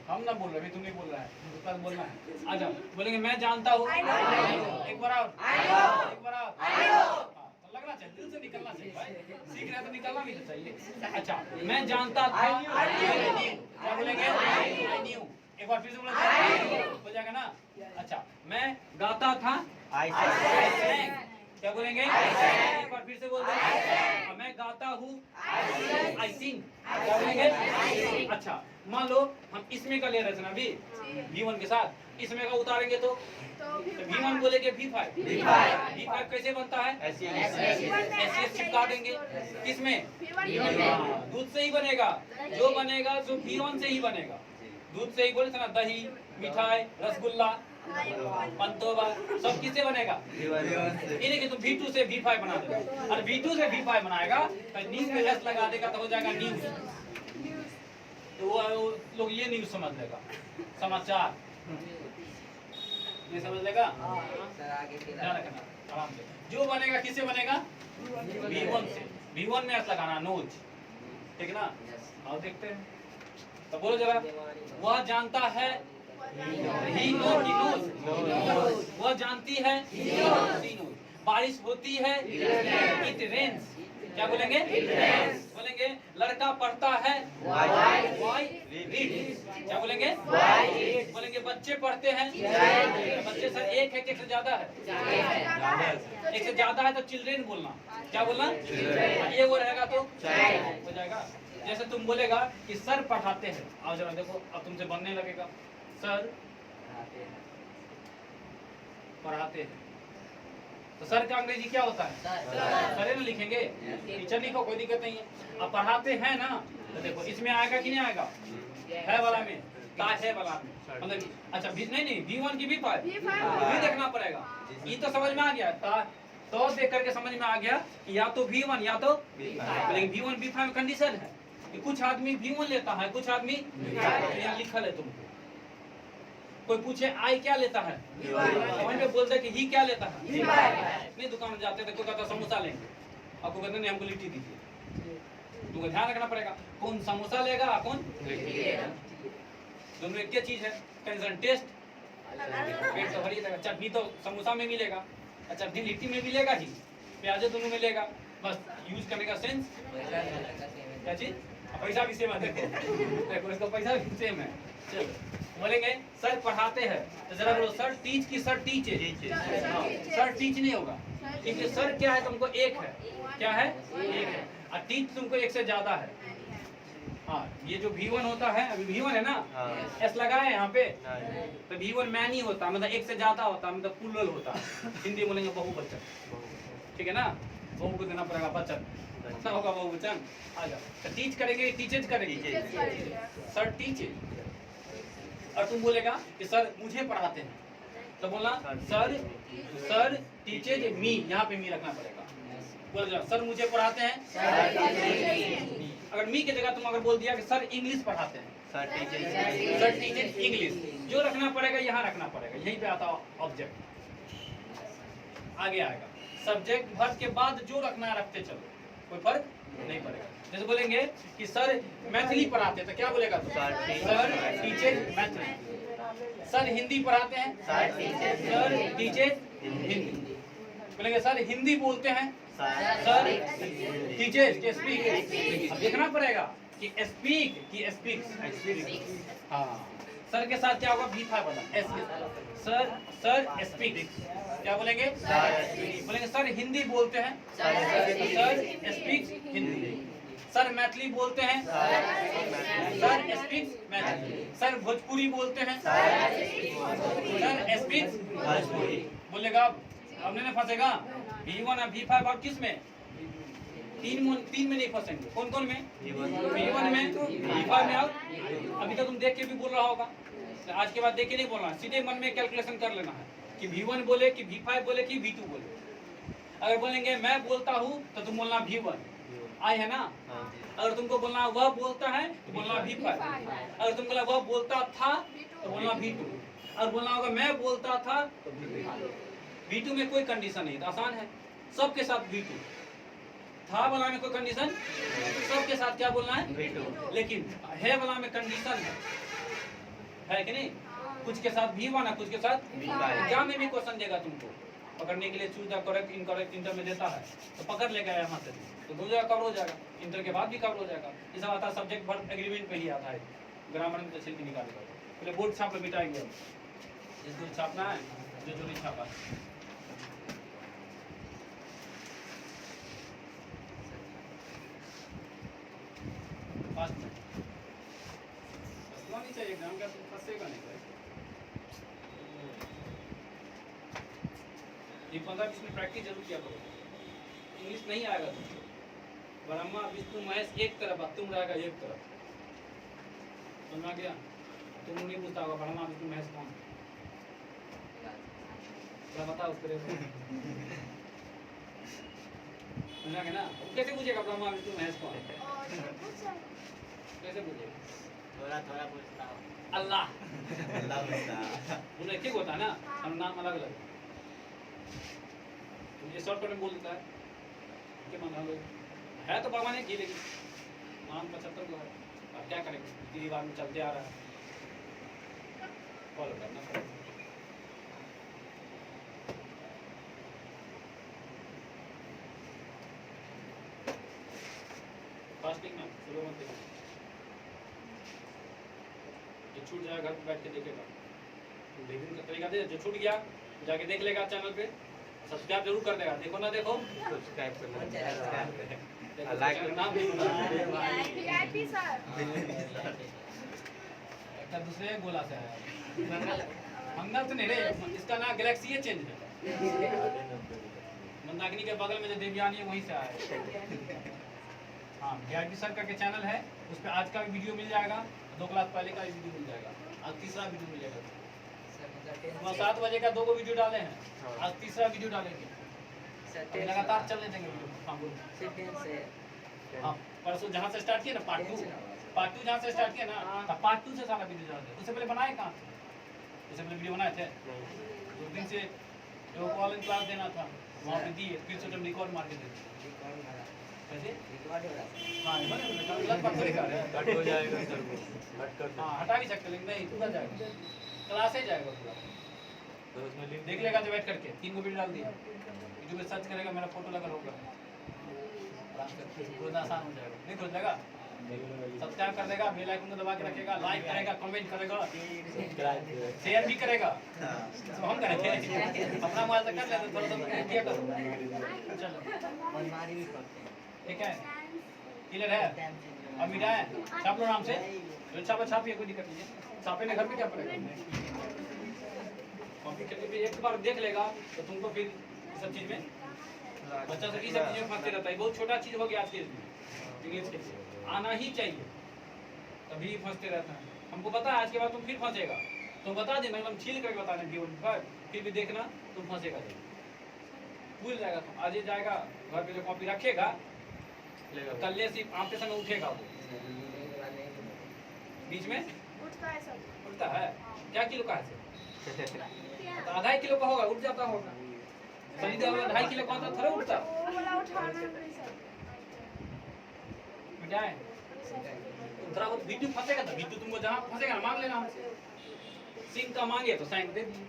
हम ना बोल रहे, तुम नहीं बोल रहा है, उसका बोलना है। आ जाओ बोलेंगे मैं जानता हूँ, एक बार और, एक बार और, हाँ, तो लगना चाहिए, दिल से निकलना चाहिए भाई, सीख रहे हैं तो निकलना भी तो चाहिए। अच्छा मैं जानता था, क्या बोलेंगे? I knew। एक बार फिर से बोलेंगे, हो जाएगा ना। अच्छा मैं गाता था, I sang। क्या बोलेंगे? एक बार फिर से बोल दो। मैं गाता हूँ, I sing। क्या बोलेंगे? अच्छा मान लो हम इसमें का ले रहे थे ना अभी V1 के साथ, इसमें का उतारेंगे तो V1 बोलेंगे V5। V5 कैसे बनता है? SES चिपका देंगे, किसमें? दूध से ही बनेगा, जो बनेगा जो V1 से ही बनेगा। दूध से ही बोले थे ना, दही, मिठाई, रसगुल्ला, पंतोबा, सब किससे बनेगा? इन्हें कि तुम V2 से V5 बना देगा, और V2 से V5 बनाएगा तो न्यूज में S लगा देगा तो हो जाएगा न्यूज। तो वो लोग ये न्यूज समझ लेगा, समाचार ये समझ लेगा। ध्यान रखना आराम से, जो बनेगा किससे बनेगा? V1 से। V1 में S लगाना, नोज, ठीक ना। और देखते हैं तो बोलो जरा, वह जानता है, ही knows, वह जानती है, she knows। बारिश होती है, it rains। क्या बोलेंगे? बोलेंगे लड़का पढ़ता है, boy reads। क्या बोलेंगे? बोलेंगे बच्चे पढ़ते हैं, बच्चे सर एक है कि एक से ज्यादा है? एक से ज्यादा है तो चिल्ड्रेन बोलना। क्या बोलना? ये वो रहेगा तो हो जाएगा। जैसे तुम बोलेगा कि सर पढ़ाते हैं, आओ जरा देखो अब तुमसे बनने लगेगा, सर पढ़ाते हैं। तो सर का अंग्रेजी क्या होता है? सर ना लिखेंगे, टीचर लिखो कोई दिक्कत नहीं है। अब पढ़ाते हैं ना, तो देखो इसमें आएगा कि नहीं आएगा? है वाला में, ता है वाला में, मतलब अच्छा नहीं V1 की V5 भी देखना पड़ेगा। ये तो समझ में आ गया, तो देख करके समझ में आ गया कि या तो V1 या तो लेकिन V1 V5 में कंडीशन है कि कुछ आदमी V1 लेता है, कुछ आदमी यहाँ लिखल है तुमको। कोई पूछे आई क्या लेता है, वहीं पे बोलते कि ही क्या लेता है। नहीं दुकान में जाते थे, कोई कहता समोसा लेंगे, आपको कहते नहीं हमको लिट्टी दीजिए। तुमको ध्यान रखना पड़ेगा कौन समोसा लेगा कौन दोनों एक ही चीज है। टेंशन टेस्ट पेट तो भरी रहेगा, चटनी तो समोसा में मिलेगा, चटनी लिट्टी में मिलेगा ही, प्याज दोनों में मिलेगा, बस यूज करने का सेंस क्या चीज। पैसा भी सेम है, देखो इसका पैसा भी सेम है। चलो बोलेंगे सर पढ़ाते हैं, तो जरा बोलो सर टीच की सर टीचे। सर टीच नहीं होगा, क्योंकि सर क्या है तुमको एक है, क्या है एक है, और टीच तुमको एक से ज्यादा है। हाँ ये जो V1 होता है, अभी V1 है ना, S लगाए यहाँ पे, तो V1 मैनी होता है, मतलब एक से ज्यादा होता है, मतलब प्लूरल होता है। हिंदी बोलेंगे बहुवचन, ठीक है ना, बहु को देना पड़ेगा वचन, ना होगा बहुवचन। आ जाओ तो टीच करेंगे, टीचेज करेंगे, सर टीचेज। और तुम बोलेगा कि सर मुझे पढ़ाते हैं, तो बोलना सर टीचेज मी, यहाँ पे मी रखना पड़ेगा। बोल जाओ सर मुझे पढ़ाते हैं, अगर मी की जगह तुम अगर बोल दिया कि सर इंग्लिश पढ़ाते हैं, सर टीचेज इंग्लिश, जो रखना पड़ेगा यहाँ रखना पड़ेगा, यहीं पे आता ऑब्जेक्ट आगे आएगा। सब्जेक्ट वर्ब के बाद जो रखना है रखते चलो, कोई फर्क नहीं पड़ेगा। जैसे बोलेंगे कि सर मैथिली पढ़ाते, तो क्या बोलेगा तो sir teaches Maithili. Sir Hindi पढ़ाते हैं, सर टीचेज हिंदी। बोलेंगे सर हिंदी बोलते हैं, सर टीचेज के स्पीक। अब देखना पड़ेगा कि स्पीक की स्पीक्स। हाँ सर के साथ क्या होगा V5 वाला S के साथ, सर स्पीक। क्या बोलेंगे? बोलेंगे सर हिंदी बोलते हैं, sir speak Hindi. Sir Maithili बोलते हैं, sir speak Maithili. Sir Bhojpuri बोलते हैं, सर स्पीक भोजपुरी। बोलेगा अब नहीं फंसेगा V1 और V5 और किस में? तीन में नहीं फंसेंगे। कौन कौन में? V1 में, V5 में। और अभी तो तुम देख के भी बोल रहा होगा, आज के बाद देख के नहीं बोलना, सीधे मन में कैलकुलेशन कर लेना है कि V1 बोले कि V5 बोले कि V2 बोले। अगर बोलेंगे मैं बोलता हूँ तो तुम बोलना V1, आई है ना। हाँ जी। अगर तुमको बोलना वह बोलता है तो बोलना V5। अगर तुमको बोला वह बोलता था तो बोलना V2। और बोलना होगा मैं बोलता था तो V2 में कोई कंडीशन नहीं, तो आसान है। सबके साथ V2 था वाला में कोई कंडीशन, सबके साथ क्या बोलना है V2। लेकिन है वाला में कंडीशन है कि नहीं। कुछ के साथ V1 है, कुछ के साथ V5। एग्जाम में भी क्वेश्चन देगा तुमको पकड़ने के लिए, choose the correct incorrect inter में देता है तो पकड़ लेगा यहाँ से, तो दो जगह कवर हो जाएगा, इंटर के बाद भी कवर हो जाएगा। ये सब आता है सब्जेक्ट वर्ब एग्रीमेंट पे ही आता है, ग्रामर में तो छिलके निकालेगा। पहले बोर्ड छाप में मिटाएंगे हम, जिस दूर छापना है जो जो नहीं छापा है। फास्ट में फंसना नहीं चाहिए एग्जाम का, तो फंसेगा नहीं भाई। ये 15-20 मिनट प्रैक्टिस जरूर किया करो। इंग्लिश नहीं आएगा तुमको, ब्रह्मा विष्णु महेश एक तरफ है, तुम रहेगा एक तरफ। समझ में गया? तुम नहीं पूछता होगा ब्रह्मा विष्णु महेश कौन है, क्या बता उसको। समझा गया ना? कैसे पूछेगा ब्रह्मा विष्णु महेश कौन है, कैसे पूछेगा? थोड़ा थोड़ा पूछता हूँ। अल्लाह उन्हें ठीक होता है ना, हम नाम अलग अलग ये शॉर्टकट में बोल देता है कि मान लो है तो बाबा ने की, लेकिन नाम 75 को है, अब क्या करेंगे, इतनी बार में चलते आ रहा है, फॉलो करना पड़ेगा। फास्टिंग में सुबह मत देखो, जो छूट जाएगा घर पे बैठ के देखेगा, देखने का तरीका दे, जो छूट गया जाके देख लेगा चैनल पे, सब्सक्राइब जरूर कर देगा, देखो ना देखो सब्सक्राइब करना, लाइक करना भी VIP सर। एक दूसरे गोला से आया मंगल से नहीं रे, इसका नाम गैलेक्सी चेंज है, मंदाकिनी के बगल में जो देवयानी है वहीं से आया। हाँ VIP सर का के चैनल है, उस पर आज का भी वीडियो मिल जाएगा, 2 क्लास पहले का भी वीडियो मिल जाएगा, आज तीसरा वीडियो मिल जाएगा। 7 बजे का 2 वीडियो डाले हैं, आज तीसरा वीडियो डालेंगे, लगातार चलने देंगे वीडियो। हाँ बोलो। हाँ परसों जहाँ से स्टार्ट किया ना पार्ट 2 जहाँ से स्टार्ट किया ना, तब पार्ट 2 से सारा वीडियो डालते। उससे पहले बनाए कहाँ थे, उससे पहले वीडियो बनाए थे 2 दिन से, जो ऑनलाइन क्लास देना था वहाँ पे दिए, फिर से जब रिकॉर्ड मार के देते कैसे। हाँ गलत बात थोड़ी कर रहे हैं, कट हो जाएगा सर वो, कट कर दो। हाँ हटा भी सकते लेकिन नहीं पूरा जाएगा, क्लास ही जाएगा पूरा। तो उसमें लिंक देख लेगा जो बैठ करके 3 वीडियो डाल दिया, यूट्यूब पे सर्च करेगा मेरा फोटो लगा होगा, पूरा आसान हो जाएगा, नहीं खोज लेगा, सब्सक्राइब कर देगा, बेल आइकन को दबा के रखेगा, लाइक करेगा, कमेंट करेगा, शेयर भी करेगा, तो हम करेंगे अपना मोबाइल से कर लेते, थोड़ा सा किया करो। चलो ठीक है, क्लियर है, अब मिटा है, छाप लो नाम से, जो छापा छापिए, कोई दिक्कत नहीं है, छापे ने घर में क्या पड़ेगा, कॉपी करके भी एक बार देख लेगा तो तुमको फिर सब चीज में बच्चा सब ये सब चीजें फंसते रहता है, बहुत छोटा चीज हो गया आज के इंग्लिश के, आना ही चाहिए, तभी फंसते रहता है। हमको पता है आज के बाद तुम फिर फंसेगा, तो बता देना, हम छील करके बता दें, फिर भी देखना तुम फंसेगा, भूल जाएगा तुम, आज ही जाएगा घर पे जो कॉपी रखेगा, कल्ले से आपके संग उठेगा वो, बीच में उठता है सब। उठता है, क्या किलो का है, तो 2.5 किलो का होगा, उठ जाता होगा, शनि देव 2.5 किलो का होता थोड़ा उठता, वो वाला उठाना नहीं सर। मिटाए थोड़ा बहुत वीडियो फंसेगा, तो वीडियो तुमको जहाँ फंसेगा मांग लेना हमसे, सिंह का मांगे तो साइन दे दिए,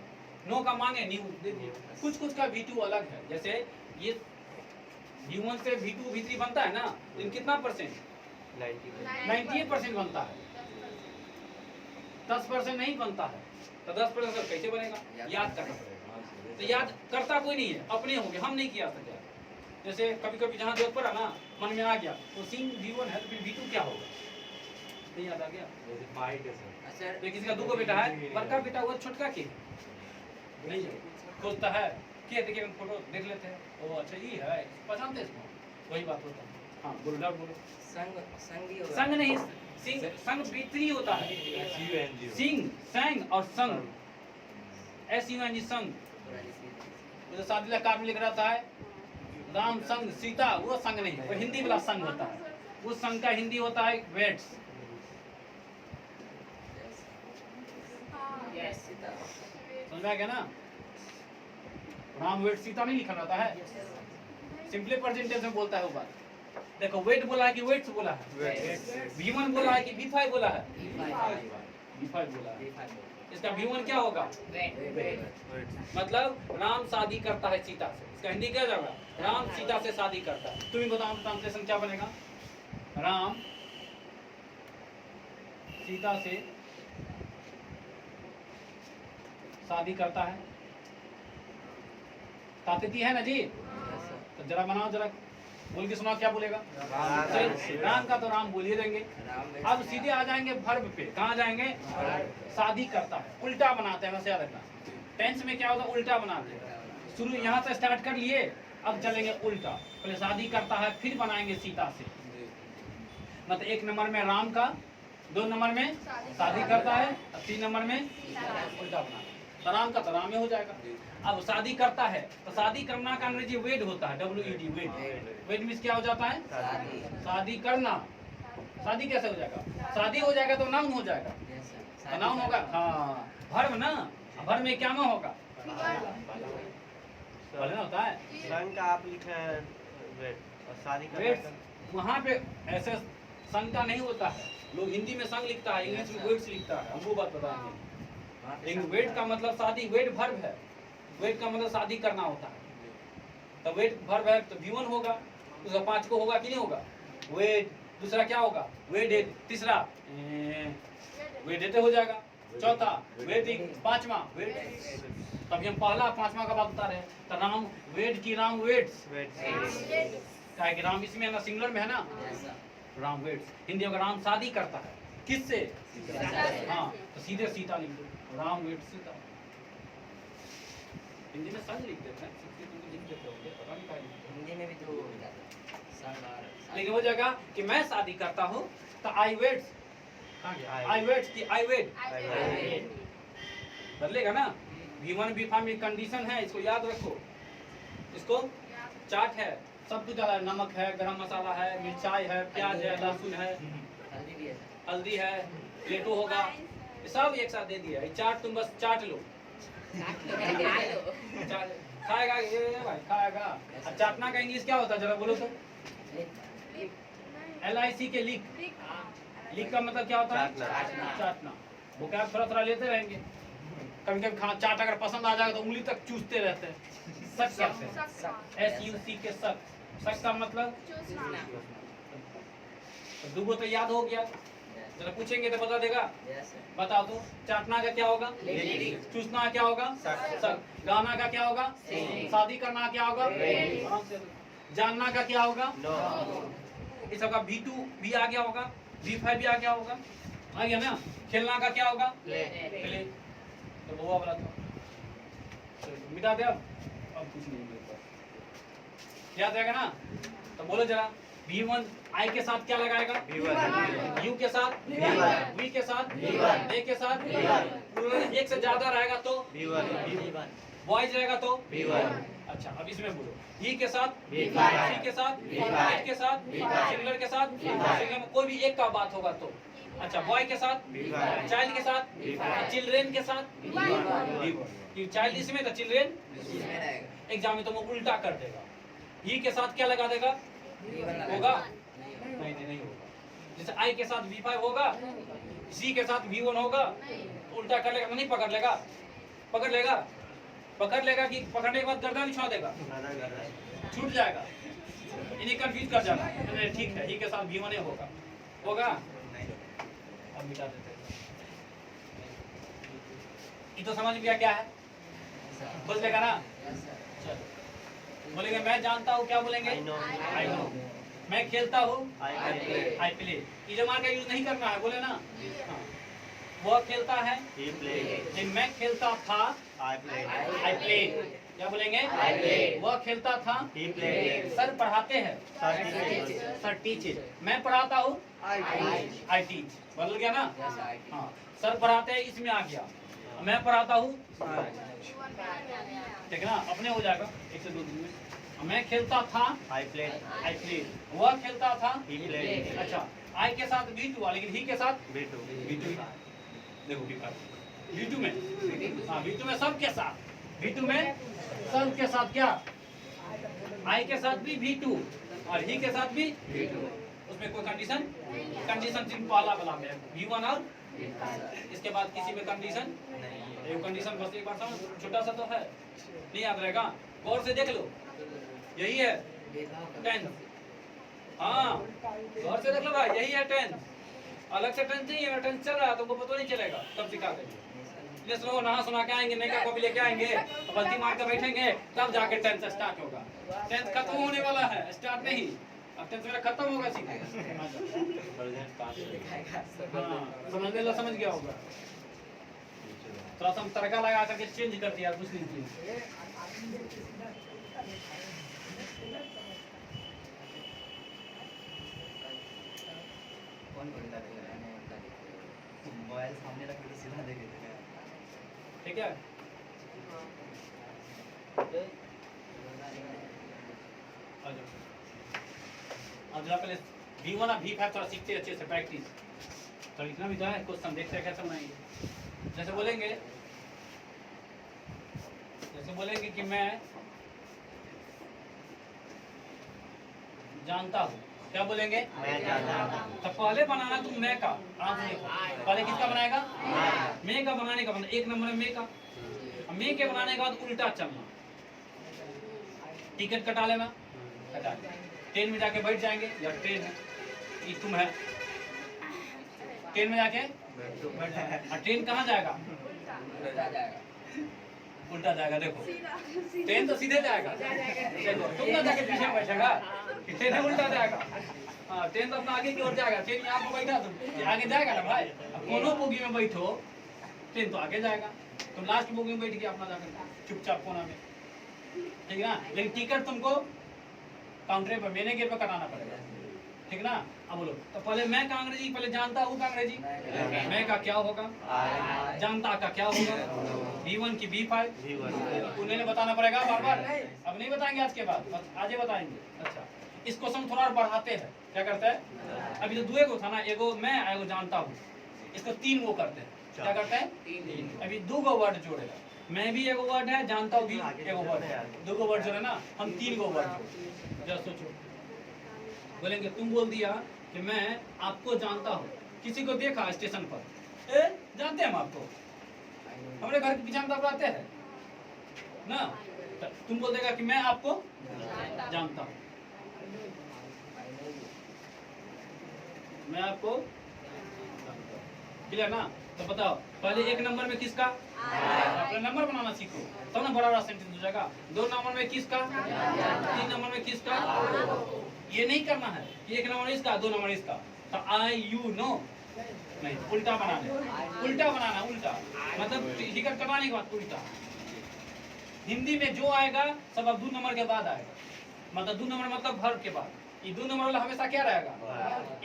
नो का मांगे न्यू दे दिए, कुछ कुछ का V2 अलग है, जैसे ये V1 से V2 V3 बनता है ना, लेकिन कितना परसेंट, 98% बनता है, 10% नहीं बनता है, तो 10% कैसे बनेगा, याद करना पड़ेगा, तो याद करता कोई नहीं है, अपने होंगे, हम नहीं किया सकते। जैसे कभी कभी जहाँ जरूरत पड़ा ना, मन में आ गया तो सिंह V1 है तो फिर V2 क्या होगा, नहीं याद आ गया। जैसे फाइट है सर, तो किसी का 2 बेटा है, बड़का बेटा हुआ छोटका के नहीं खोजता है, क्या देखिए फोटो देख लेते हैं, ओ अच्छा ये है, पहचानते हैं इसको, वही बात होता है। हाँ बोलो डाउट बोलो। संग नहीं, सिंह संग भीतरी होता है, सिंह संग और संग, SUNG संग, तो शादी का कार्ड में लिख रहता है राम संग सीता, वो संग नहीं, वो हिंदी वाला संग होता है। उस संग का हिंदी होता है वेट्स। समझ में आ गया ना? राम वेट सीता नहीं लिखा रहता है, सिंपली प्रेजेंट में बोलता है वो बात। देखो वेट बोला है कि वेट्स बोला है, V1 बोला है कि V5 बोला है, V5 बोला है। इसका V1 क्या होगा? मतलब राम शादी करता है सीता से, इसका हिंदी क्या जाएगा? राम सीता से शादी करता है। तुम ही बताओ ट्रांसलेशन क्या बनेगा? राम सीता से शादी करता है। ताकती है ना जी? तो जरा बनाओ, जरा बोल के सुनाओ, क्या बोलेगा? राम का तो राम बोल ही देंगे। अब सीधे आ जाएंगे वर्ब पे। कहाँ जाएंगे? शादी करता है। उल्टा बनाते हैं, वैसे याद रखना। टेंस में क्या होता है? उल्टा बनाते हैं। शुरू यहाँ से स्टार्ट कर लिए, अब चलेंगे उल्टा। पहले शादी करता है, फिर बनाएंगे सीता से। मतलब 1 नंबर में राम का, 2 नंबर में शादी करता है, और 3 नंबर में उल्टा बनाते हैं। तो राम का तो राम ही हो जाएगा। अब शादी करता है, तो शादी करना का अंग्रेजी वेड होता है, WED, वेड। वेड मीन्स क्या हो जाता है? शादी करना। शादी कैसे हो जाएगा? शादी हो जाएगा तो नाउन हो जाएगा। तो नाउन होगा, हाँ, वर्ब ना। वर्ब में क्या में होगा? बोले ना होता है संग का आप लिखे हैं वेट, और शादी का वेट्स। वहाँ पे ऐसे संग का नहीं होता है। लोग हिंदी में संग लिखता है, इंग्लिश में वेट्स लिखता है। हम वो बात बताएंगे। लेकिन वेट का मतलब शादी, वेट वर्ब है। वेट का मतलब शादी करना होता है। तो वेट वर्ब है, तो V1 होगा। उसका 5 को होगा कि नहीं होगा? वेट। दूसरा क्या होगा? वेडेड। तीसरा वेडेड हो जाएगा। चौथा वेटिंग। 5वां वेट। तभी हम पहला 5वां का बात बता रहे हैं। तो राम वेट की राम वेट्स। क्या है कि राम इसमें है ना, सिंगुलर में है ना, राम वेट्स। हिंदी में राम शादी करता है। किससे? हाँ, तो सीधे सीता लिख दो, राम वेट्स सीता। हिंदी में संग लिख देते हैं, लिख देते होंगे, पता नहीं क्या लिखते हैं। हिंदी में भी तो लेकिन वो जगह कि मैं शादी करता हूँ, तो आई वेट्स। आई वेट्स की आई वेट बदलेगा ना। V1 V5 में कंडीशन है, इसको याद रखो। इसको चाट है, सब कुछ डाला है। नमक है, गरम मसाला है, मिर्चाई है, प्याज है, लहसुन है, हल्दी है, प्लेटो होगा, ये सब एक साथ दे दिया। ये चाट तुम बस चाट लो। खाएगा ये भाई, खाएगा। और चाटना का इंग्लिश क्या होता है, जरा बोलो तो? LIC के लिक। लिक का मतलब क्या होता है? चाटना। वो क्या थोड़ा थोड़ा लेते रहेंगे। कभी कभी चाट अगर पसंद आ जाएगा तो उंगली तक चूसते रहते हैं। सक कहते हैं, SUC के सक। सक का मतलब दुगो तो याद हो गया। जरा पूछेंगे तो बता देगा। बताओ तो, चाटना का क्या होगा? चूसना का क्या होगा? सक। गाना का क्या होगा? शादी करना क्या होगा? जानना का क्या होगा? इस सबका V2 भी आ गया होगा, V5 भी आ गया होगा। आ गया ना? खेलना का क्या होगा? प्ले। तो वो वाला था, मिटा दे। अब कुछ नहीं मिलता, याद रहेगा ना? तो बोलो जरा। V1 I के साथ क्या लगाएगा? U के साथ, V के साथ, A के साथ। एक से ज्यादा रहेगा तो बॉयज रहेगा तो। अच्छा, अब इसमें बोलो। E के साथ, C के साथ, H के साथ, सिंगुलर के साथ, सिंगुलर में कोई भी एक का बात होगा तो। अच्छा, बॉय के साथ, चाइल्ड के साथ, चिल्ड्रेन के साथ। चाइल्ड इसमें तो चिल्ड्रेन एग्जाम में तो वो उल्टा कर देगा। E के साथ क्या लगा देगा? होगा? नहीं होगा। जैसे I के साथ V5 होगा, C के साथ V1 होगा, उल्टा कर लेगा, नहीं पकड़ लेगा? पकड़ लेगा? पकड़ लेगा कि पकड़ने के बाद गर्दन छुड़ा देगा, छूट जाएगा, इन्हें कंफ्यूज कर जाना। ठीक है, E के साथ V1 होगा, होगा? अब मिटा देते हैं। ये तो समझ गया क्या है? बोल देगा ना? बोलेंगे मैं जानता हूँ, क्या बोलेंगे? I know। मैं खेलता हूँ, I play। इजमार का यूज नहीं करना है, बोले ना? हाँ। वो खेलता है, लेकिन मैं खेलता था, I play। क्या बोलेंगे? वह खेलता था, सर पढ़ाते हैं, सर टीचेज। मैं पढ़ाता हूँ, I teach। बदल गया ना? हाँ, सर पढ़ाते हैं, इसमें आ गया। मैं पढ़ाता हूँ, ठीक है ना? अपने हो जाएगा 1 से 2 दिन में। मैं खेलता था, I played. आई प्लेड, वह खेलता था, He played. अच्छा आई के साथ भी हुआ लेकिन ही के साथ B2. V2 देखो V2 में, हाँ V2 में सब के साथ, V2 में सब के साथ क्या, आई के साथ भी V2 और ही के साथ भी V2, उसमें कोई कंडीशन, कंडीशन सिर्फ पहला वाला में V1 और इसके बाद किसी में कंडीशन नहीं, कंडीशन बस एक बार समझ, छोटा सा तो है नहीं याद रहेगा, गौर से देख लो, यही है 10, हाँ गौर से देख लो भाई, यही है 10, अलग से 10 नहीं है, 10 चल रहा है तुमको पता नहीं चलेगा, तब सिखा देंगे, इसलिए सुनो नहा सुना के आएंगे, नहीं का कॉपी लेके आएंगे, बल्टी मार कर बैठेंगे, तब जाके 10 स्टार्ट होगा, 10 खत्म होने वाला है, स्टार्ट नहीं, अब 10 मेरा खत्म होगा सीधे, समझने ला समझ गया होगा, थोड़ा सा हम तड़का लगा करके चेंज कर दिया कुछ नहीं किया। मोबाइल सामने रख के सीधा देखे थे ठीक है, अब जरा पहले V1 और V5 थोड़ा सीखते अच्छे से प्रैक्टिस, तो इतना भी तो है, क्वेश्चन देखते हैं कैसे बनाएंगे, जैसे बोलेंगे कि मैं जानता हूँ, क्या बोलेंगे, मैं जानता हूँ। तो पहले बनाना तुम मैं का, आराम से देखो, पहले किसका बनाएगा, मैं का बनाने का, मतलब एक नंबर है मैं का, मैं के बनाने के बाद उल्टा चलना, टिकट कटा लेना, कटा ट्रेन में जाके बैठ जाएंगे, या ट्रेन है ये तुम है, ट्रेन में जाके बैठ जाएंगे, और ट्रेन कहाँ जाएगा, उल्टा जाएगा, देखो ट्रेन तो सीधे जाएगा, देखो तुम ना जाके पीछे बैठेगा, ट्रेन उल्टा जाएगा, हाँ ट्रेन तो अपना आगे की ओर जाएगा, ट्रेन यहाँ पर बैठा तुम आगे जाएगा ना भाई, अब कोनो बोगी में बैठो ट्रेन तो आगे जाएगा, तुम लास्ट बोगी में बैठ के अपना जाकर चुपचाप कोना में, ठीक है ना, लेकिन टिकट तुमको काउंटर पर मेरे गेट पर कटाना पड़ेगा, ठीक ना। अब बोलो, तो पहले मैं का अंग्रेजी, पहले जानता हूँ का अंग्रेजी, मैं का क्या होगा, जानता का क्या होगा, V1 की V5, उन्हें बताना पड़ेगा बार बार, अब नहीं बताएंगे आज के बाद, बस आज ही बताएंगे। अच्छा इस क्वेश्चन थोड़ा और बढ़ाते हैं, क्या करते हैं, अभी तो दो को था ना, एगो मैं एगो जानता हूँ, इसको 3 वो करते हैं, क्या करते हैं, अभी 2 गो वर्ड जोड़ेगा, मैं भी एगो वर्ड है, जानता हूँ भी एगो वर्ड है, 2 गो वर्ड जोड़े ना, हम 3 गो वर्ड जोड़े, जरा सोचो, बोलेंगे तुम बोल दिया कि मैं आपको जानता हूँ, किसी को देखा स्टेशन पर, जानते हैं हम आपको, हमारे घर के पीछे हम तब रहते हैं ना, तो तुम बोल देगा कि मैं आपको जानता हूँ, मैं आपको क्लियर ना। तो बताओ पहले 1 नंबर में किसका, अपना नंबर बनाना सीखो, तब ना बड़ा बड़ा सेंटेंस हो जाएगा। 2 नंबर में किसका, 3 नंबर में किसका, ये नहीं करना है, 1 नंबर इसका, 2 नंबर इसका, तो आई यू नो नहीं, उल्टा बनाना, उल्टा मतलब टिकट कटाने के बाद उल्टा। हिंदी में जो आएगा सब अब 2 नंबर के बाद आएगा, मतलब 2 नंबर मतलब वर्ब के बाद, ये 2 नंबर वाला हमेशा क्या रहेगा,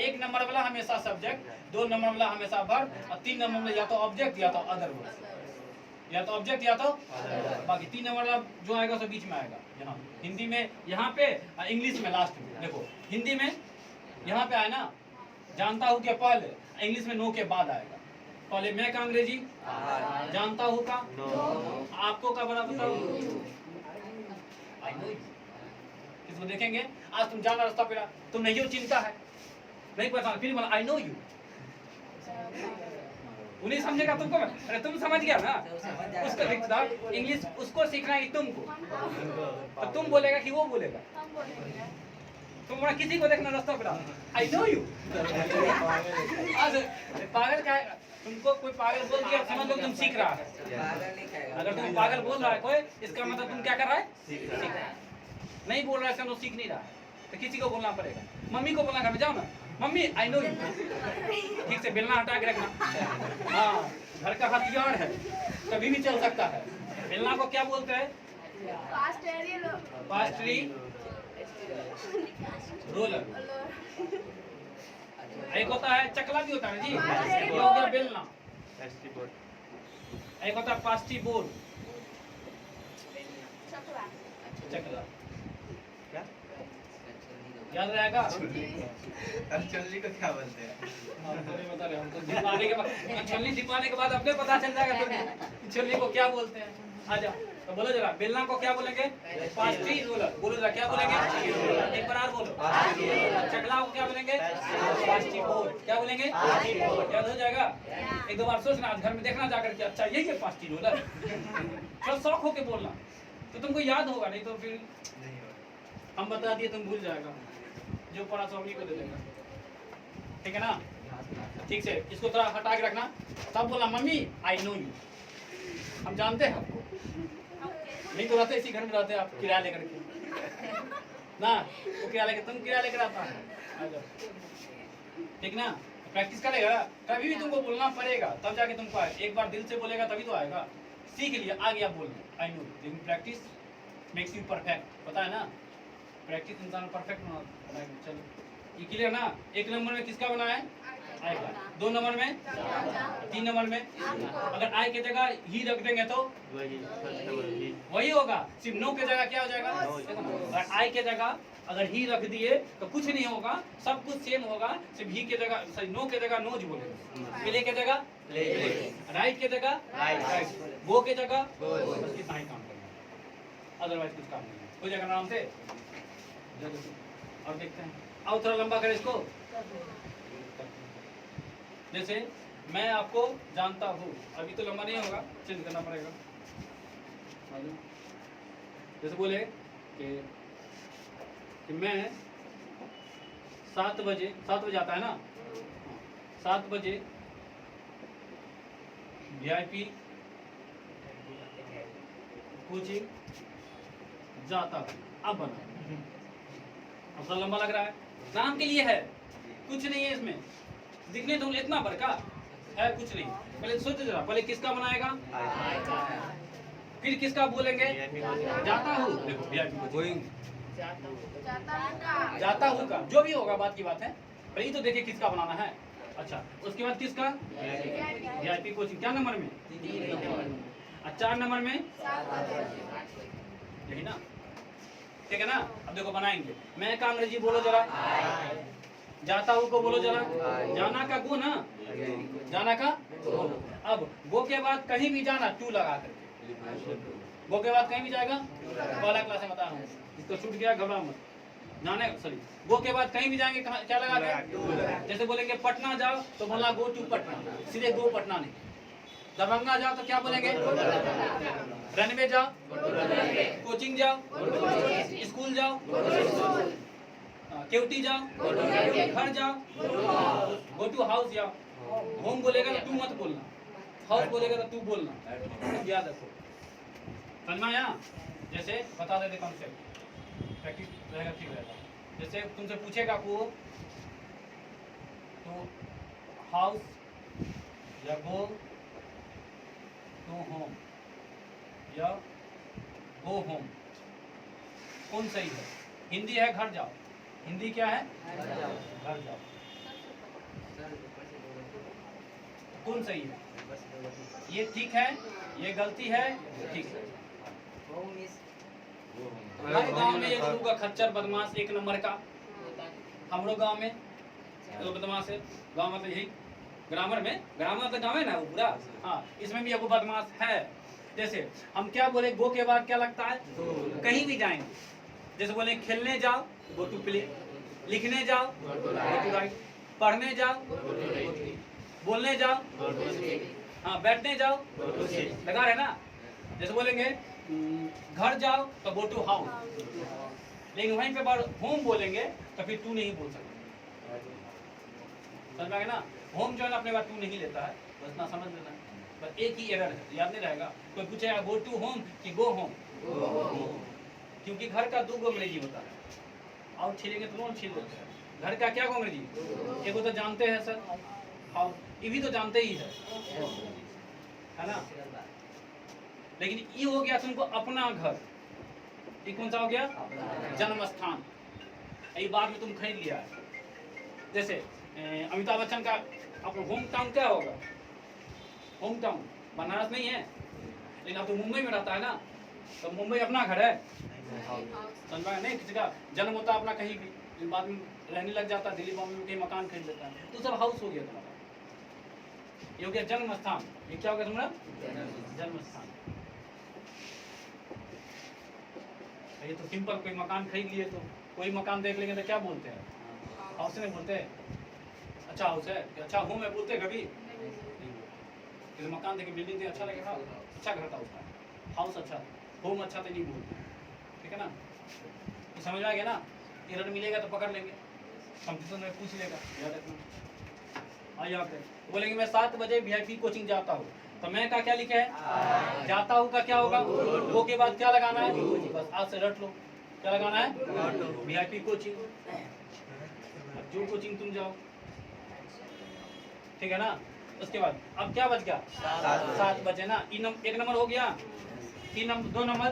1 नंबर वाला हमेशा सब्जेक्ट, 2 नंबर वाला हमेशा वर्ब, और 3 नंबर में या तो ऑब्जेक्ट या तो अदर वर्ब, या तो ऑब्जेक्ट या तो बाकी 3 नंबर वाला जो आएगा सब बीच में आएगा, यहाँ हिंदी में यहाँ पे, इंग्लिश में लास्ट में। देखो हिंदी में यहाँ पे आए ना, जानता हूँ के पहले, इंग्लिश में नो के बाद आएगा। पहले मैं का अंग्रेजी, जानता हूँ का, आपको का बड़ा बताओ, इसको देखेंगे। आज तुम जाना रास्ता पे, तुम नहीं हो चिंता है, नहीं पता, फिर बोला आई नो यू, उन्हें समझेगा तुमको, अरे तुम समझ गया ना, उसका लिखता इंग्लिश उसको सीखना है तुमको, तो तुम बोलेगा कि वो बोलेगा, तुम किसी को देखना रास्ता पे, आई नो यू, पागल का तुमको कोई पागल बोल दिया समझ लो तुम सीख रहा है। अगर तुम पागल बोल रहा है कोई, इसका मतलब तुम क्या कर रहा है, सीख रहा है। नहीं बोल रहा है इसका मतलब सीख नहीं रहा है, तो किसी को बोलना पड़ेगा। मम्मी को बोलना, जाओ ना मम्मी आई नो यू, ठीक से बेलना हटा के रखना, हाँ घर का हथियार है, कभी भी चल सकता है। बेलना को क्या बोलते हैं, पास्ट्री रोलर, एक होता है चकला भी होता है जी, ये हो गया बेलना, एक होता है पास्ट्री बोर्ड, चकला, क्या? याद रहेगा? चलनी को क्या बोलते हैं? हमको नहीं बता रहे, हम तो दिपाने के बाद छलनी दिपाने के बाद अपने पता चल जाएगा तो छलनी को क्या बोलते हैं। आ जाओ तो बोलो जरा, बेलना को क्या बोलेंगे? पास्टी रोलर। बोलो जरा क्या बोलेंगे? एक बार और बोलो। चकला को क्या बोलेंगे? पास्टी बोर्ड। क्या बोलेंगे? याद हो जाएगा? एक दो बार सोचना, आज घर में देखना जाकर के, अच्छा यही है पास्टी रोलर। थोड़ा शौक होके बोलना तो तुमको याद होगा, नहीं तो फिर नहीं होगा। हम बता दिए तुम भूल जाएगा, जो पढ़ा सो को दे देगा। ठीक है ना? ठीक से इसको थोड़ा हटा के रखना, तब बोला मम्मी आई नो यू, हम जानते हैं आपको। नहीं तो रहते इसी घर में रहते आप किराया लेकर के ना, वो किराया लेकर, तुम किराया लेकर आता है। आ जाओ, ठीक ना? प्रैक्टिस करेगा, कभी भी तुमको बोलना पड़ेगा, तब जाके तुमको आएगा। एक बार दिल से बोलेगा तभी तो आएगा। सीख लिया, आ गया बोलना, आई नो। लेकिन प्रैक्टिस मेक्स यू परफेक्ट, पता है ना? प्रैक्टिस इंसान परफेक्ट बनाएगा। चलो ये क्लियर ना? एक नंबर में किसका बना है? आएगा। 2 नंबर में, 3 नंबर में अगर आई की जगह ही रख देंगे तो वही होगा। सिर्फ नो की जगह क्या हो जाएगा? अगर आई की जगह अगर ही रख दिए तो कुछ नहीं होगा, सब कुछ सेम होगा। सिर्फ ही की जगह, सॉरी नो की जगह नोज बोलेंगे, प्ले की जगह राइट की जगह राइट, गो की जगह बस कितना ही काम करना, अदरवाइज कुछ काम नहीं हो जाएगा आराम से। और देखते हैं, आओ थोड़ा लंबा करें इसको। जैसे मैं आपको जानता हूँ, अभी तो लंबा नहीं होगा, चेंज करना पड़ेगा। जैसे बोले कि मैं 7 बजे आता है ना, 7 बजे VIP कोचिंग जाता हूँ। अब बना, अब थोड़ा लंबा लग रहा है, नाम के लिए है, कुछ नहीं है इसमें, दिखने तो इतना बड़का है, कुछ नहीं। पहले सोचो जरा, पहले किसका बनाएगा, फिर किसका बोलेंगे? जाता हूँ। देखो VIP कोचिंग जाता हूँ का जो भी होगा, बात की बात है, पर ये तो देखिए किसका बनाना है। अच्छा, उसके बाद किसका? VIP coaching. क्या नंबर में? 4 नंबर में, यही ना? ठीक है ना? अब देखो बनाएंगे, मैं का अंग्रेजी बोलो जरा, जाता हूँ को बोलो जरा, जाना का गो ना, जाना का गो। अब गो के बाद कहीं भी जाना, टू लगा करके, गो के बाद कहीं भी जाएगा, पहला क्लास में बता रहा हूँ, इसको छूट गया घबराओ मत। जाने सॉरी, गो के बाद कहीं भी जाएंगे, क्या लगा के? जैसे बोलेंगे पटना जाओ तो बोलना गो टू पटना, सीधे गो पटना नहीं। दरभंगा जाओ तो क्या बोलेंगे? रनवे जाओ, कोचिंग जाओ, स्कूल जाओ, केवटी जाओ, घर जाओ, गो टू हाउस जाओ। होम बोलेगा तो तू मत बोलना, हाउस बोलेगा तो तू बोलना, याद रखो। समझ में आया? जैसे बता देते कॉन्सेप्ट, प्रैक्टिस रहेगा, ठीक रहेगा। जैसे तुमसे पूछेगा को तो हाउस या गो टू होम या गो होम, कौन सही है? हिंदी है घर जाओ, हिंदी क्या है? घर जाओ। कौन सही है? ये ठीक है, ये गलती है, ठीक है। हमारे गांव में एक लोग का खच्चर बदमाश 1 नंबर का, हमरो गांव में जो बदमाश है, गांव में तो यही ग्रामर में, ग्रामर तो गाँव है ना वो पूरा, हाँ इसमें भी एगो बदमाश है। जैसे हम क्या बोले, गो के बाद क्या लगता है? कहीं भी जाएंगे, जैसे बोले खेलने जाओ, गो टू प्ले, लिखने जाओ, गो टू राइट, पढ़ने जाओ, बोलने जाओ, हाँ बैठने जाओ, लगा रहे ना? जैसे बोलेंगे घर जाओ तो गो टू हाउस, लेकिन वहीं पे बार होम बोलेंगे तो फिर टू नहीं बोल सकते। समझ में आ गया ना? होम जो है ना अपने बात टू नहीं लेता है, बस ना समझ लेना, बस एक ही एरर है, याद नहीं रहेगा। कोई पूछेगा गो टू होम कि गो होम, क्योंकि घर का 2 गो अंग्रेजी होता है, और छीलेंगे तो छील देते हैं। घर का क्या गो अंग्रेजी? एक तो जानते हैं सर, हाउस, ये भी तो जानते ही है ना? लेकिन ये हो गया तुमको अपना घर, ये कौन सा हो गया? जन्म स्थान, ये बाद में तुम खरीद लिया है। जैसे अमिताभ बच्चन का आपको होम टाउन क्या होगा? होम टाउन बनारस नहीं है, लेकिन अब तो मुंबई में रहता है ना, तो मुंबई अपना घर है, समझ में आया? नहीं किसी का जन्म होता है अपना कहीं भी, लेकिन बाद में रहने लग जाता है, दिल्ली बॉम्बे में कहीं मकान खरीद लेता है, तो सब हाउस हो गया तुम्हारा। ये हो गया जन्म स्थान। ये क्या हो गया तुम्हारा? जन्म स्थान। ये तो सिंपल, कोई मकान खरीद लिए तो कोई मकान देख लेंगे तो क्या बोलते हैं? हाउस नहीं बोलते, अच्छा हाउस है, अच्छा होम है बोलते कभी? नहीं। मकान देखे बिल्डिंग अच्छा लगेगा, अच्छा घर था उसका, हाउस अच्छा, होम अच्छा तो नहीं बोलते, ठीक है ना? तो समझ में आ गया ना? एरर मिलेगा तो पकड़ लेंगे, कंप्यूटर में पूछ लेगा, याद रखना। आइए आप बोलेंगे मैं 7 बजे VIP कोचिंग जाता हूँ, तो मैं का क्या लिखा है? जाता हूँ का क्या होगा? वो के बाद क्या लगाना है? बस आज से रट लो, क्या लगाना है? VIP coaching. जो कोचिंग तुम जाओ, ठीक है ना? उसके बाद अब क्या बच गया? 7 बजे ना। 1 नंबर हो गया, 3 नंबर, 2 नंबर,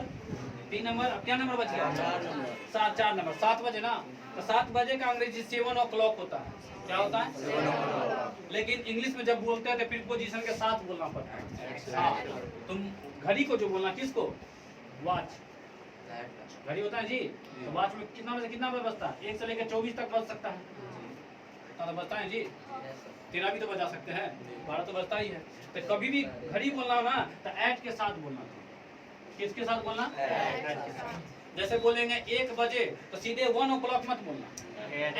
3 नंबर, अब क्या नंबर बच गया? 4 नंबर। 7 बजे ना, तो 7 बजे का अंग्रेजी 7 o'clock होता है। क्या होता है? लेकिन इंग्लिश में जब बोलते हैं तो प्रीपोजिशन के साथ बोलना पड़ता है। हाँ, तुम घड़ी को जो बोलना, किसको? वॉच, घड़ी होता है जी, तो वॉच में कितना बजे कितना बजे बजता है? 1 से लेकर 24 तक बज सकता है, तो बजता है जी। 13 भी तो बजा सकते हैं, 12 तो बजता ही है। तो कभी भी घड़ी बोलना हो ना तो ऐट के साथ बोलना। किसके साथ बोलना? ऐट के साथ। जैसे बोलेंगे 1 बजे तो सीधे 1 o'clock मत बोलना,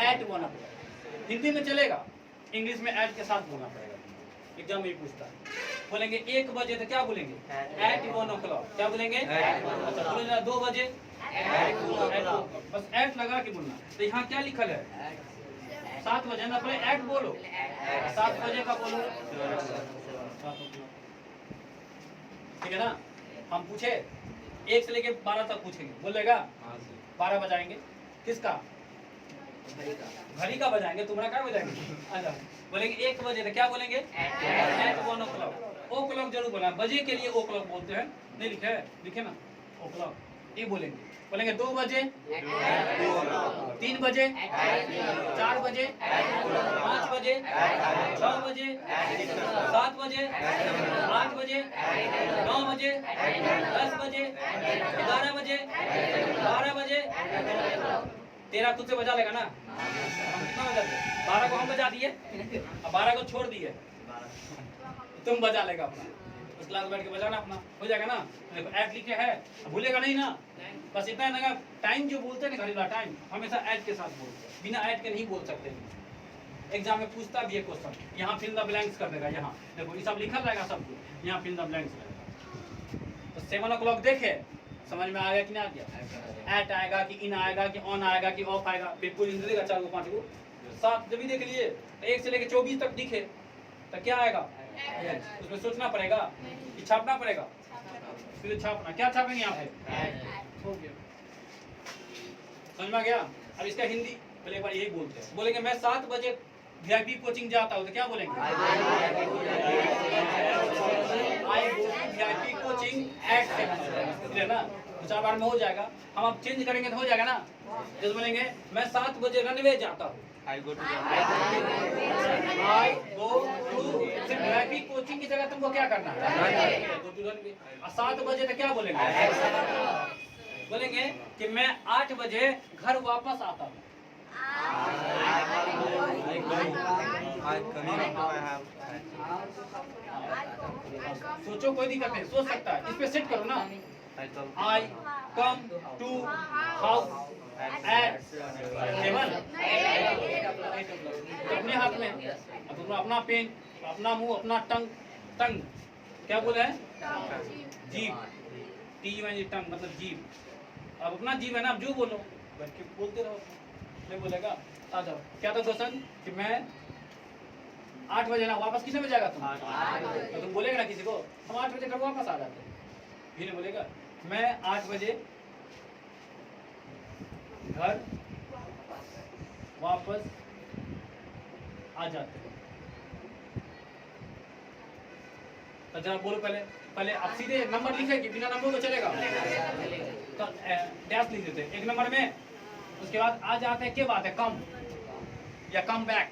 ऐट 1 o'clock। हिंदी में चलेगा, इंग्लिश में ऐट के साथ बोलना पड़ेगा। एग्जाम में पूछता है, बोलेंगे 1 बजे तो क्या बोलेंगे? Eight 1 o'clock। क्या बोलेंगे? अच्छा बोलेंगे 2 बजे, बस ऐट लगा के बोलना। तो यहाँ क्या लिखल है? 7 बजे ना, पहले ऐट बोलो, 7 बजे का बोलो, ठीक है ना? हम पूछे 1 से लेके 12 तक पूछेंगे, बोलेगा 12 बजाएंगे, किसका? घड़ी का बजाएंगे, तुम्हारा क्या बजाएंगे? अच्छा बोलेंगे 1 बजे तो क्या बोलेंगे? Eight 1 o'clock। o'clock जरूर बोलना, बजे के लिए o'clock बोलते हैं, नहीं लिखे है? लिखे ना o'clock, ये बोलेंगे। बोलेंगे 2 बजे, 3 बजे, 4 बजे, 5 बजे, 6 बजे, 7 बजे, 8 बजे, 9 बजे, 10 बजे, 11 बजे, 12 बजे। 13 खुद से बजा लेगा ना? हम कितना बजाते? 12 को हम बजा दिए, अब 12 को छोड़ दिए, तुम बजा लेगा अपना, उस क्लास बैठ के बजाना अपना, हो जाएगा ना? देखो ऐट लिखे है, भूलेगा नहीं ना? बस इतना है ना, टाइम जो बोलते हैं ना, घड़ी वाला टाइम हमेशा ऐट के साथ बोलते हैं, बिना ऐट के नहीं बोल सकते। एग्जाम में पूछता भी है क्वेश्चन, यहाँ फिल द ब्लैंक्स कर देगा, यहाँ देखो ये सब लिखा रहेगा सब कुछ, यहाँ फिल द ब्लैंक्स रहेगा। तो 7 o'clock देखे, समझ में आ गया कि नहीं आ गया? ऐट आएगा कि इन आएगा कि ऑन आएगा कि ऑफ आएगा, बिल्कुल इन देगा 4 को 5 को 7 जब भी देख लिए, 1 से लेकर 24 तक दिखे तो क्या आएगा? उसमें सोचना पड़ेगा कि छापना पड़ेगा, फिर छापना, क्या छापेंगे यहाँ पे? हो गया, समझ में आ गया? अब इसका हिंदी पहले एक बार यही बोलते हैं, बोलेंगे मैं 7 बजे VIP कोचिंग जाता हूँ, तो क्या बोलेंगे? आई गो VIP कोचिंग एट 7, है ना? 2-4 बार में हो जाएगा, हम अब चेंज करेंगे तो हो जाएगा ना? जैसे बोलेंगे मैं 7 बजे रनवे जाता हूँ, आई गो टू VIP कोचिंग की जगह तुमको क्या करना है? Go to runway. 7 बजे तो क्या बोलेंगे? बोलेंगे कि मैं 8 बजे घर वापस आता हूँ। सोचो, कोई दिक्कत नहीं, सोच सकता है, इस पे सेट करो ना। आई कम टू हाउस एट 7, अपने हाथ में, अब अपना पेन, अपना मुंह, अपना टंग क्या बोले है? जीभ, टंग मतलब जीभ। अब अपना जीभ है ना, अब जो बोलो बैठ के बोलते रहो, नहीं बोलेगा। आ जाओ, क्या था क्वेश्चन कि मैं 8 बजे ना, वापस कितने बजे जाएगा तुम? तो तुम बोलेगा ना किसी को, हम 8 बजे घर वापस आ जाते हैं, भी नहीं बोलेगा मैं 8 बजे घर वापस आ जाते हैं। तो जरा बोलो, पहले आप सीधे नंबर लिखे कि बिना नंबर को चलेगा? तो डैश लिख देते 1 नंबर में, उसके बाद आ जाते हैं, क्या बात है? कम या कम बैक।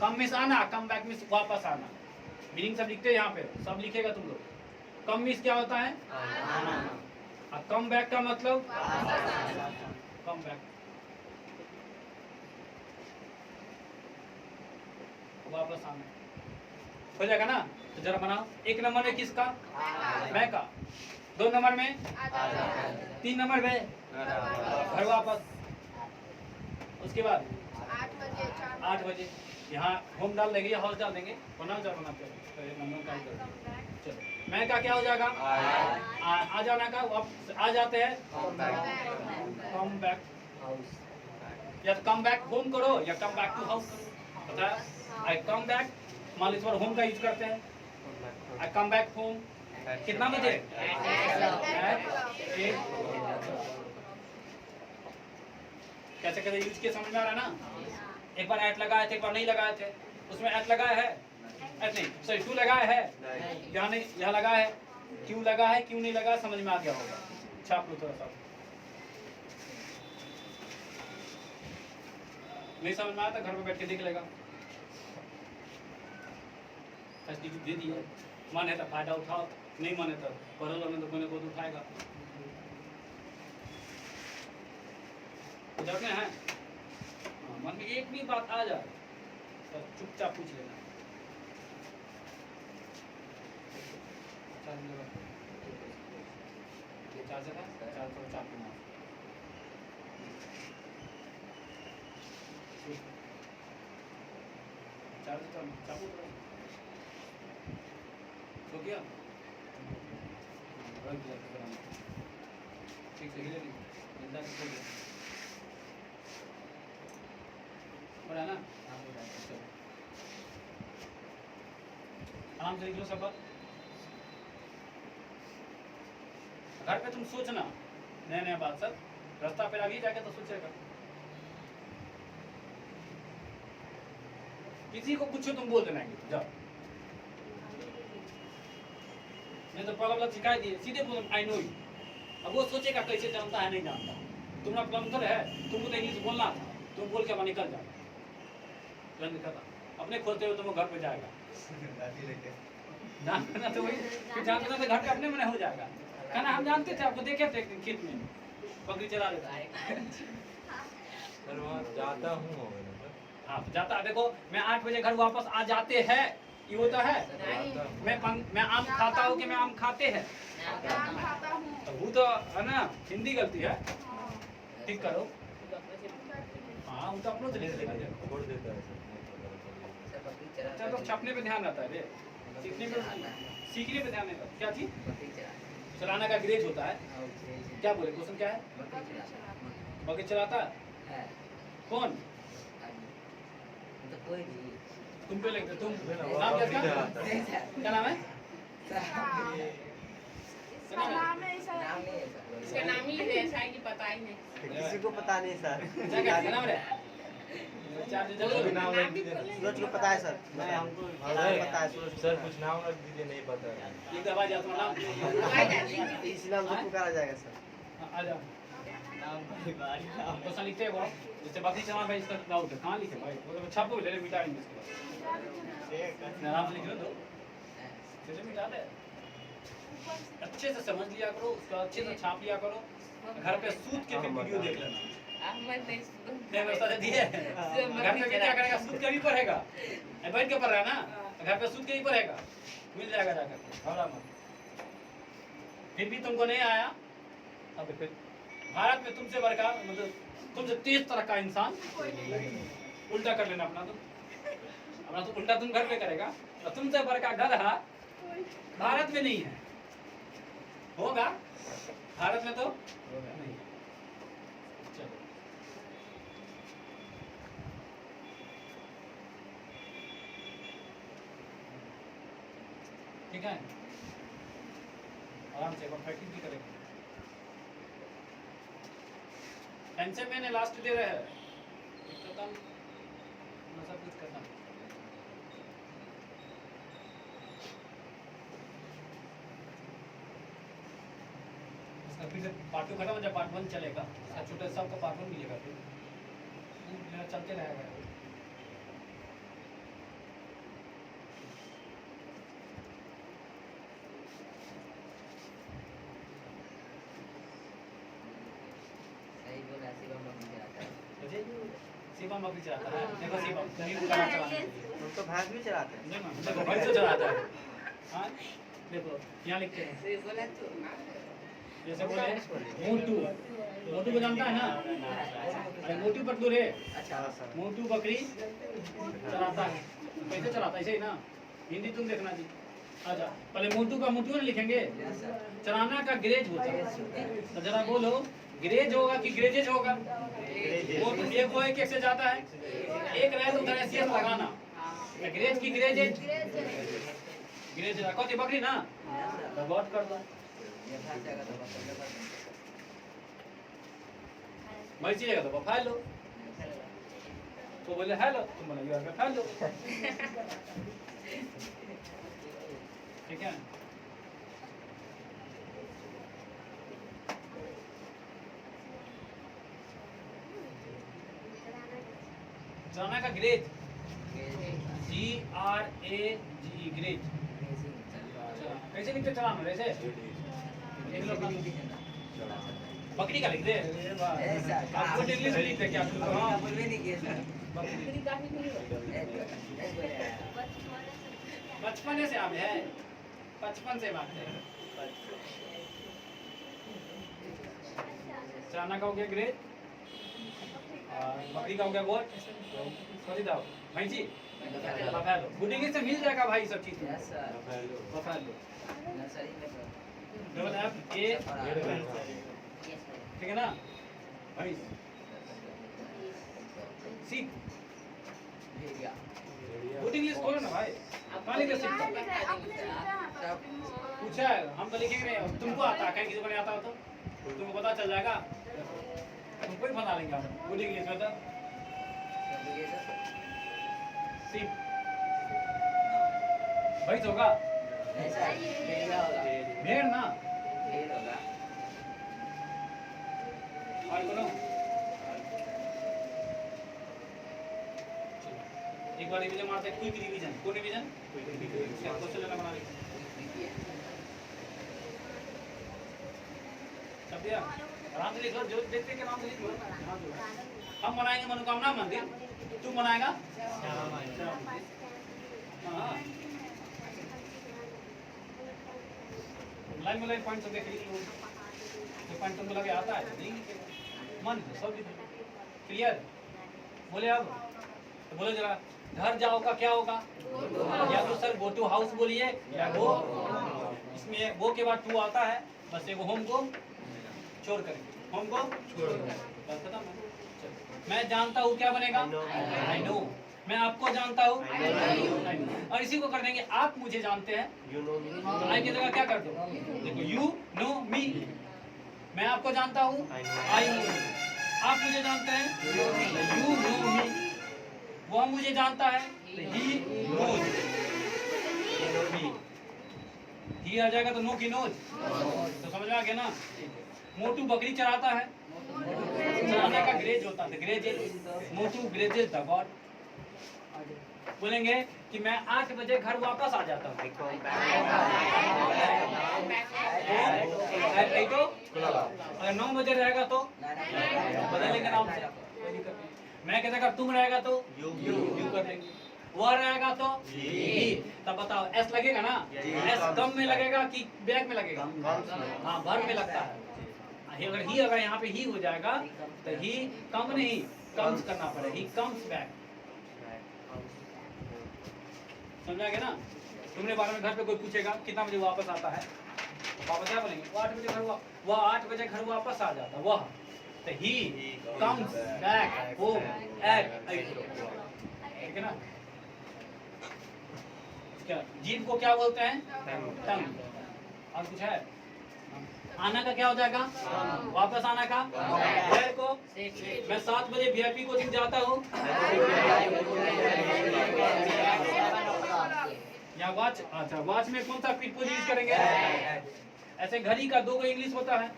कम मिस आना, कम बैक मिस वापस आना, मीनिंग सब लिखते हैं यहाँ पे, सब लिखेगा तुम लोग। कम मिस क्या होता है? अब कम बैक का मतलब कम बैक, वापस आना हो जाएगा ना। तो जरा बनाओ, 1 नंबर में किसका, मैं का, 2 नंबर में, 3 नंबर में घर वापस, उसके बाद 8 बजे यहाँ होम डाल देंगे या हाउस डाल देंगे, बना जा बना पे नंबर का चलो, मैं का क्या हो जाएगा, आ जाना का, वापस आ जाते हैं, कम बैक, या कम बैक होम करो या कम बैक टू हाउस करो, पता है। आई कम बैक, मान लीजिए होम का यूज करते हैं, आई कम बैक होम कितना बजे, कैसे कैसे यूज किए समझ में आ रहा है ना। एक बार ऐट लगाए थे, एक बार नहीं लगाए थे, उसमें ऐट लगाया है, ऐट नहीं सॉरी टू लगाया है, यहाँ नहीं, यहाँ लगा है, क्यों लगा है क्यों नहीं लगा समझ में आ गया होगा, छाप लो थोड़ा सा। नहीं समझ में आया तो घर में बैठ के देख लेगा, फैसिलिटी दे दी है, मन है तो फायदा उठाओ, नहीं मन है तो पढ़ो लो, तो कोई ना कोई उठाएगा। जाते हैं मन में एक भी बात आ जाए तो चुपचाप पूछ लेना। चार्जर है, चार्जर चाप लेना, चार्जर चापू तो क्या ठीक से हिले नहीं बड़ा ना, आराम से निकलो सब बात। घर पे तुम सोचना नया नया बात, सब रास्ता पे आगे जाके तो सोचेगा, किसी को कुछ तुम बोल देना है जाओ, नहीं तो प्रॉब्लम सिखाई दिए सीधे बोलो आई नो यू। अब वो सोचेगा कैसे जानता है नहीं जानता, तुम्हारा प्रॉब्लम है, तुमको तो इंग्लिश बोलना था, तुम बोल के वहाँ निकल जाओ, अपने खोलते हुए तुम घर पे जाएगा, जानना तो वही, जानना तो घर पे अपने मन हो जाएगा। कहना हम जानते थे, आपको देखे थे खेत में बकरी चला लेता है, जाता हूँ, हाँ जाता, देखो मैं 8 बजे घर वापस आ जाते हैं, ये होता है, मैं आम खाता हूँ कि मैं आम खाते हैं, वो तो है ना, हिंदी गलती है, ठीक करो, हाँ वो तो अपनों से लिख लेगा, छोड़ देता है अच्छा तो छपने पे ध्यान रहता है रे, सीखने पे ध्यान नहीं रहता। क्या चीज चलाना का ग्रेज होता है, क्या बोले क्वेश्चन क्या है, बकरी चलाता है कौन, तुम पे लगते, तुम नाम क्या नाम है, इसका नाम ही है, शायद कि पता ही नहीं, किसी को पता नहीं सर, क्या नाम है, सूरज को पता है सर, मैं हमको पता है सूरज सर, कुछ नाम रख दीजिए, नहीं पता है, एक आवाज आता है नाम, इसी नाम से पुकारा जाएगा सर। आ जाओ नाम तो लिखते हैं वो, जैसे बकरी चला भाई, इसका डाउट है कहाँ लिखे भाई, वो छापो ले मिटाएंगे इसको, आराम से लिख लो, तो मिटा दे, अच्छे से समझ लिया करो उसका, अच्छे से छाप लिया करो, घर पे सूत के फिर वीडियो देख लेना, व्यवस्था दे दी है, घर पे क्या करेगा, सूत के भी पढ़ेगा, बैठ के पढ़ रहा है ना, घर पे सूत के ही पढ़ेगा, मिल जाएगा जाकर, और फिर भी तुमको नहीं आया, अब फिर भारत में तुमसे बड़का, मतलब तुमसे तेज तरह का इंसान उल्टा कर लेना अपना, तो उल्टा तुम घर पे करेगा, और तुमसे बड़का गधा भारत में नहीं है, होगा भारत में तो नहीं। चलो ठीक है, आराम से प्रैक्टिस भी करेंगे, एनसे मैंने लास्ट दे रहे हैं, सब कुछ करना, इसका फिर पार्ट 2 खत्म हो जाए, पार्ट 1 चलेगा, छोटे सबका पार्ट 1 मिलेगा, फिर चलते रहेगा। शिवम बकरी चलाता है। देखो शिवम नींबू का चलाता है। तुम तो भैंस भी चलाते हैं। देखो भैंस तो चलाता है। हाँ देखो यहाँ लिखते हैं जैसे बोले मोटू, मोटू को जानता है ना? अरे मोटू पतलू रे, मोटू बकरी चलाता है। कैसे चलाता है? ऐसे ही ना। हिंदी तुम देखना जी। अच्छा पहले मोटू का मोटू ना लिखेंगे, चलाना का ग्रेज होता है। तो जरा बोलो ग्रेज होगा कि ग्रेजेज होगा? मोटू एक हो एक से जाता है, एक रहे तो उधर एसियस लगाना। ग्रेज की ग्रेजेज, ग्रेज कौन बकरी ना गॉड कर दो। मर्जी रहेगा तो फाइल लो। तो बोले हेलो, तुम बोले यू फाइल लो। ठीक है। चलाना का ग्रेज GRAGE ग्रेज। कैसे लिखते चलाना? वैसे बकरी का लिख दे। आपको इंग्लिश में लिखते क्या? हाँ बचपन से आप है, बचपन से बात है। चलाना का हो गया ग्रेज, बकरी का हो गया गोट, भैंसी बफेलो। गुड इंग्लिश से मिल जाएगा भाई सब चीज। बफेलो ठीक है ना? भैंस सीख। गुड इंग्लिश खोलो ना भाई, कहाँ लिखे सीख? पूछा है हम तो लिखेंगे नहीं। तुमको आता है, कहीं किसी को नहीं आता हो तो तुमको पता चल जाएगा, तुमको ही बना लेंगे हम गुड इंग्लिश में। तो सीख भैंस होगा, भेड़ ना। और बोलो एक बार रिवीजन मारते हैं। Quick revision. कौन रिवीजन? क्वेश्चन लेना बना लीजिए। सब दिया आराम से लिख लो, जो देखते के नाम से लिख लो। हम बनाएंगे मनोकामना मंदिर, तू बनाएगा हाँ लाइन में लाइन पॉइंट देख लीजिए। जो पॉइंट तुमको लगे आता है नहीं मन सब क्लियर। बोले अब तो बोले जरा घर जाओ का क्या होगा? या तो सर गो टू हाउस बोलिए या गो। इसमें गो के बाद टू आता है, बस एगो होम को छोड़ करेंगे, होम को छोड़ बस खत्म है। मैं जानता हूँ क्या बनेगा? I know. मैं आपको जानता हूँ और इसी को कर देंगे आप मुझे जानते हैं। तो आई की जगह क्या कर दो? देखो यू नो मी। मैं आपको जानता हूँ, आई नो। आप मुझे जानते हैं, यू नो मी। वो मुझे जानता है, ही नोज मी। ही आ जाएगा तो नो की नोज। तो समझ में आ गया ना? मोटू बकरी चराता है, चराने का ग्रेज होता है, ग्रेज मोटू ग्रेजेस द गॉड। बोलेंगे कि मैं 8 बजे घर वापस आ जाता हूँ। अगर 9 बजे रहेगा तो बदलेंगे नाम से। मैं कहता अगर तुम रहेगा तो यू कर देंगे, वह रहेगा तो ही। तब बताओ एस लगेगा ना? एस कम में लगेगा कि बैक में लगेगा? हाँ भर में लगता है। अगर यहाँ पे ही हो जाएगा तो ही कम नहीं कम्स करना पड़ेगा, ही कम्स बैक। समझा गया ना? तुमने बारे में घर पे कोई पूछेगा कितना बजे वापस आता है, पापा क्या बोलेंगे? वो 8 बजे घर वह 8 बजे घर वापस आ जाता वह। तो he comes back home at 8 ठीक है ना? क्या जीभ को क्या बोलते हैं? टंग। और कुछ है? आना का क्या हो जाएगा? वापस आना का? पैर को मैं 7 बजे VIP कोचिंग जाता हूँ या वॉच। अच्छा वॉच में कौन सा प्रीपोज यूज करेंगे? ऐसे घड़ी का 2 इंग्लिश होता है,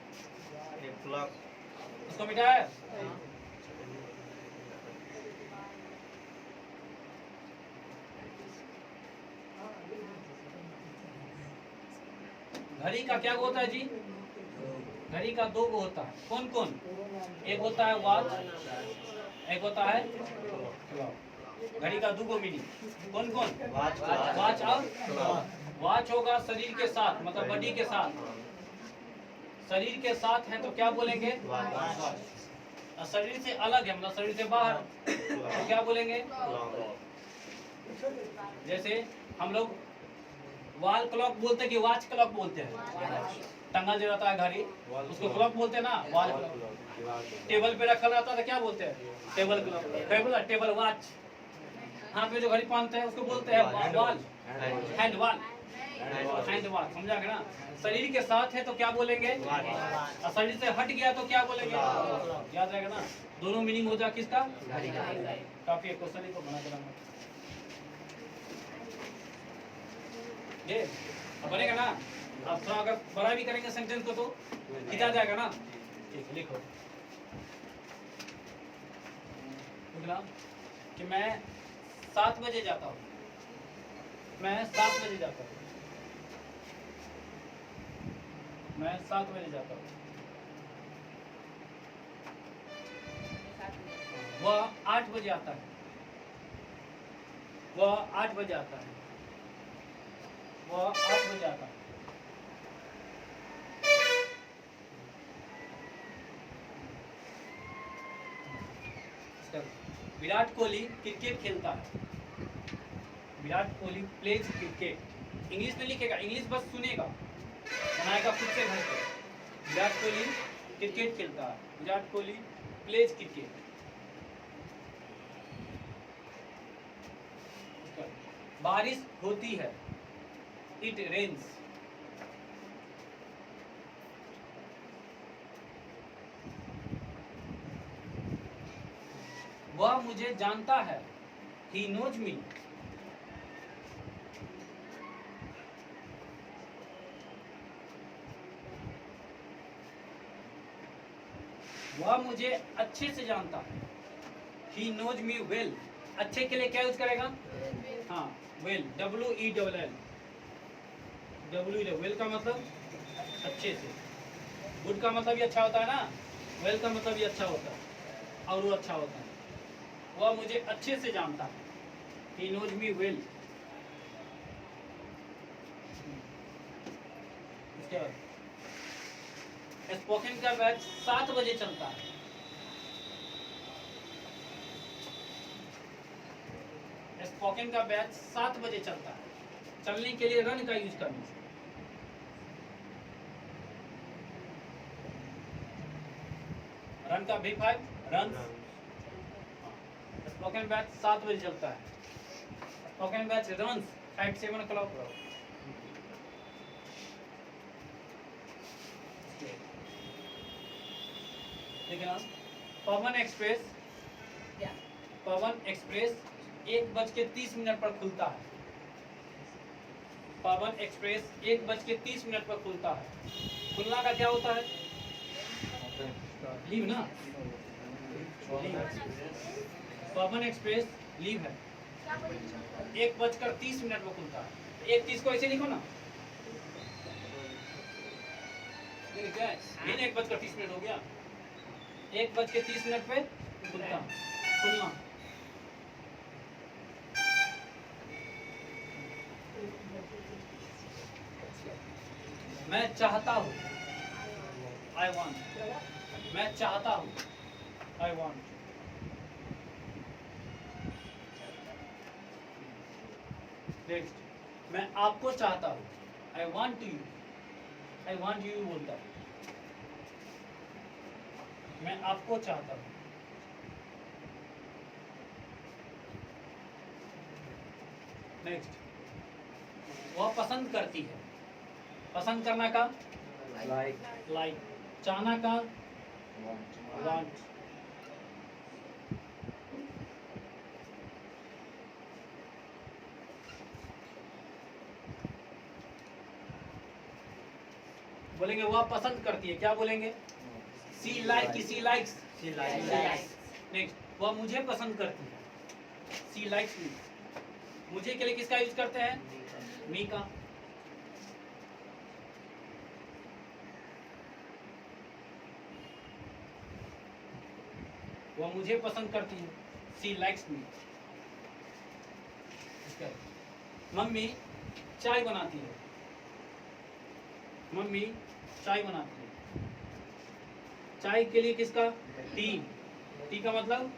उसको मिटाया। घड़ी का क्या होता है जी? घड़ी का 2 होता है। कौन कौन? एक होता है वॉच, एक होता है क्लॉक। घड़ी का 2 मीनिंग कौन कौन? वॉच और वॉच होगा शरीर के साथ, मतलब बॉडी के साथ। शरीर के साथ है तो क्या बोलेंगे? और शरीर से अलग है, मतलब शरीर से बाहर, तो क्या बोलेंगे? जैसे हम लोग वॉल क्लॉक बोलते हैं कि वॉच क्लॉक बोलते हैं। टंगा जो रहता है घड़ी उसको क्लॉक बोलते हैं ना, वॉल क्लॉक। टेबल पे रखा रहता है तो क्या बोलते हैं? Table clock, table watch. हाँ पे जो घड़ी पहनते हैं उसको बोलते हैं wall, hand wall, hand wall. समझा गया ना? शरीर के साथ है तो क्या बोलेंगे? और शरीर से हट गया तो क्या बोलेंगे? याद रहेगा ना? दोनों मीनिंग हो जाए किसका? काफी क्वेश्चन को बना कर ये अब बनेगा ना। अब थोड़ा अगर बड़ा भी करेंगे सेंटेंस को तो खिंचा जाएगा ना। ठीक, लिखो कि मैं 7 बजे जाता हूँ, मैं 7 बजे जाता हूँ, मैं 7 बजे जाता हूँ। वह 8 बजे आता है, वह 8 बजे आता है, वह 8 बजे आता है। विराट कोहली क्रिकेट खेलता है, Virat Kohli pledge cricket. English में लिखेगा, इंग्लिश बस सुनेगा, बनाएगा खुद से घर पे। विराट कोहली क्रिकेट खेलता है, विराट कोहली प्लेज क्रिकेट। बारिश होती है, इट रेन्स। वह मुझे जानता है, ही नोज मी। वह मुझे अच्छे से जानता है, ही नोज मी वेल। अच्छे के लिए क्या यूज करेगा? हाँ, वेल, WELL, वेल का मतलब अच्छे से। गुड का मतलब भी अच्छा होता है ना, वेल का मतलब भी अच्छा होता है, और वो अच्छा होता है। वह मुझे अच्छे से जानता है, he knows me well। इसके बाद स्पोकन का बैच 7 बजे चलता है। स्पोकन का बैच 7 बजे चलता है। चलने के लिए रन का यूज करना। रन का V5 रन। स्पोकन बैच 7 बजे चलता है। Spoken batch runs at 7 o'clock। ठीक है ना? पवन एक्सप्रेस 1:30 पर खुलता है। पवन एक्सप्रेस 1:30 पर खुलता है। खुलना का क्या होता है? लीव ना, पवन एक्सप्रेस लीव है, 1:30 पर खुलता है। 1:30 को ऐसे लिखो ना, क्या है? 1:30 हो गया, 1:30 पे खुलता, खुलना। मैं चाहता हूँ, आई वांट। मैं चाहता हूँ, आई वांट। नेक्स्ट, मैं आपको चाहता हूँ, I want you. I want you बोलता है, मैं आपको चाहता हूँ। नेक्स्ट, वह पसंद करती है। पसंद करना का लाइक, चाहना का वांट। बोलेंगे वह पसंद करती है, क्या बोलेंगे? सी लाइक, सी लाइक्स। नेक्स्ट, वह मुझे पसंद करती है, सी लाइक्स मी। मुझे के लिए किसका यूज करते हैं? मी का। वह मुझे पसंद करती है। She likes me. मम्मी चाय बनाती है। मम्मी चाय बनाती है। चाय के लिए किसका? टी। टी का मतलब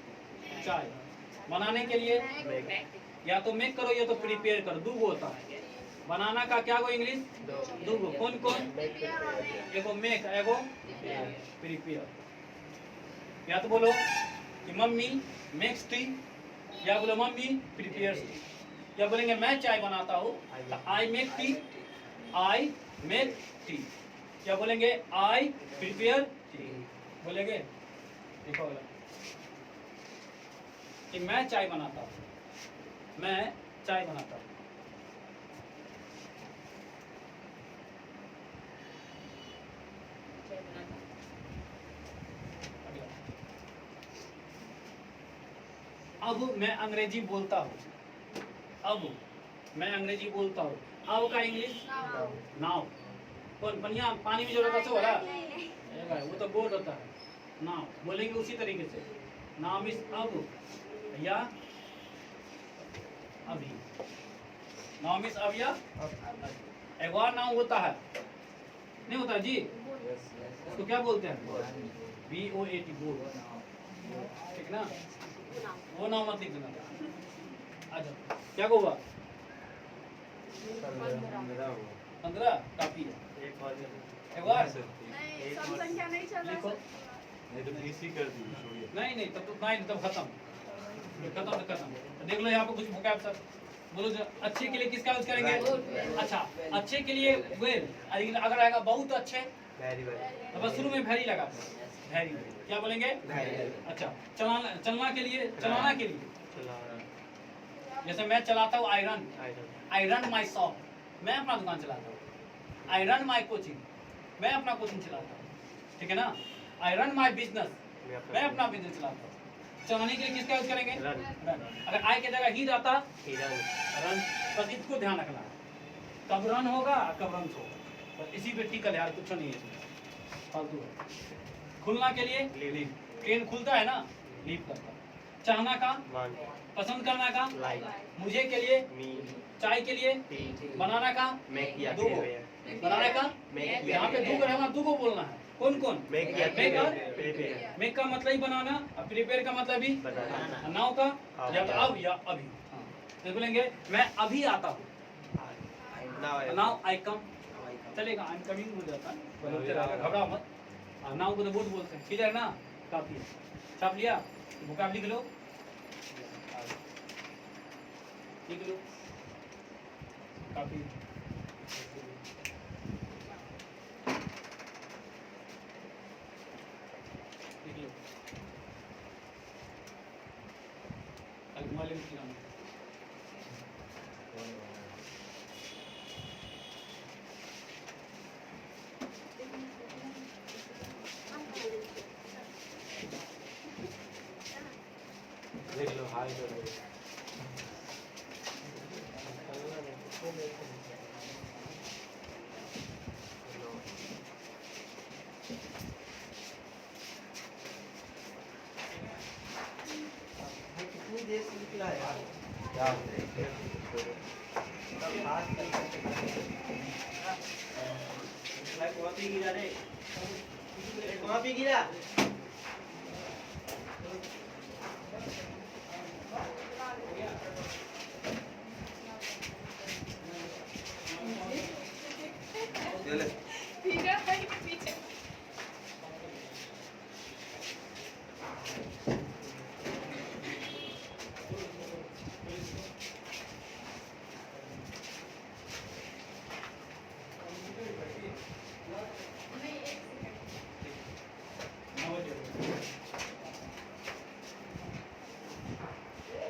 चाय। बनाने के लिए या तो मेक करो या तो प्रिपेयर करो, दो होता है। बनाना का क्या को इंग्लिश? दो। कौन कौन? एगो मेक, एगो प्रिपेयर। या तो बोलो कि मम्मी मेक्स टी, या बोलो मम्मी प्रिपेयर्स टी। या बोलेंगे मैं चाय बनाता हूँ, I make tea, I make tea. क्या बोलेंगे? आई प्रिपेयर टी बोलेंगे। देखो बोला कि मैं चाय बनाता हूँ, मैं चाय बनाता हूँ। अब मैं अंग्रेजी बोलता हूँ। अब मैं अंग्रेजी बोलता हूँ। अब का इंग्लिश नाउ। कौन पनिया पानी में जो रहता सो वाला वो तो बोल होता है। नाउ बोलेंगे उसी तरीके से। नाउ मीन्स अब या अभी। नाउ मीन्स अब या एक और नाउ होता है, नहीं होता जी? तो क्या बोलते हैं? BOAT बोल, ठीक ना? वो नाउ मत लिख देना। अच्छा क्या होगा? 15 काफी है। एक बार नहीं, सम संख्या नहीं चल रहा लिखो। नहीं तो इसी कर दी, छोड़िए। नहीं तब तो नहीं, तब खत्म। तो देख लो यहाँ पे कुछ vocab सब बोलो जो अच्छे के लिए किसका यूज करेंगे? अच्छा अच्छे के लिए वेल। अगर आएगा बहुत अच्छे तो बस शुरू में वेरी लगा। वेरी क्या बोलेंगे? अच्छा चलना के लिए, चलाना के लिए जैसे मैं चलाता हूँ आई रन माई शॉप, मैं अपना दुकान चलाता हूँ। आई रन माई कोचिंग, मैं अपना कोचिंग चलाता हूँ, ठीक है ना? आई रन माई बिजनेस, मैं अपना बिजनेस चलाता हूँ। चलाने के लिए किसका यूज करेंगे? रन। अगर आई की जगह ही रहता रन, बस इसको ध्यान रखना है। कब रन होगा कब रन होगा, बस इसी पे टिकल यार, कुछ नहीं है फालतू है। खुलना के लिए लीव, ट्रेन खुलता है ना, लीव करता। चाहना का, पसंद करना का, मुझे के लिए, चाय के लिए, बनाना का, दो बनाने का, यहाँ पे दो रहना, दो को बोलना है। कौन कौन? मेक का मतलब ही बनाना, और प्रिपेयर का मतलब ही नाउ का या तो अब या अभी। तो बोलेंगे मैं अभी आता हूँ, नाउ आई कम। चलेगा, आई एम कमिंग हो जाता है, घबराओ मत। नाउ को तो बहुत बोलते हैं, क्लियर ना? काफी है। छाप लिया? vocab लिख लो, लिख लो, काफी। लिख लो, मोबाइल में खिलाना। देख लो हाय कर दो। कितनी देर से निकला है यार? क्या? वहाँ पे गिरा रे, वहाँ पे गिरा। चले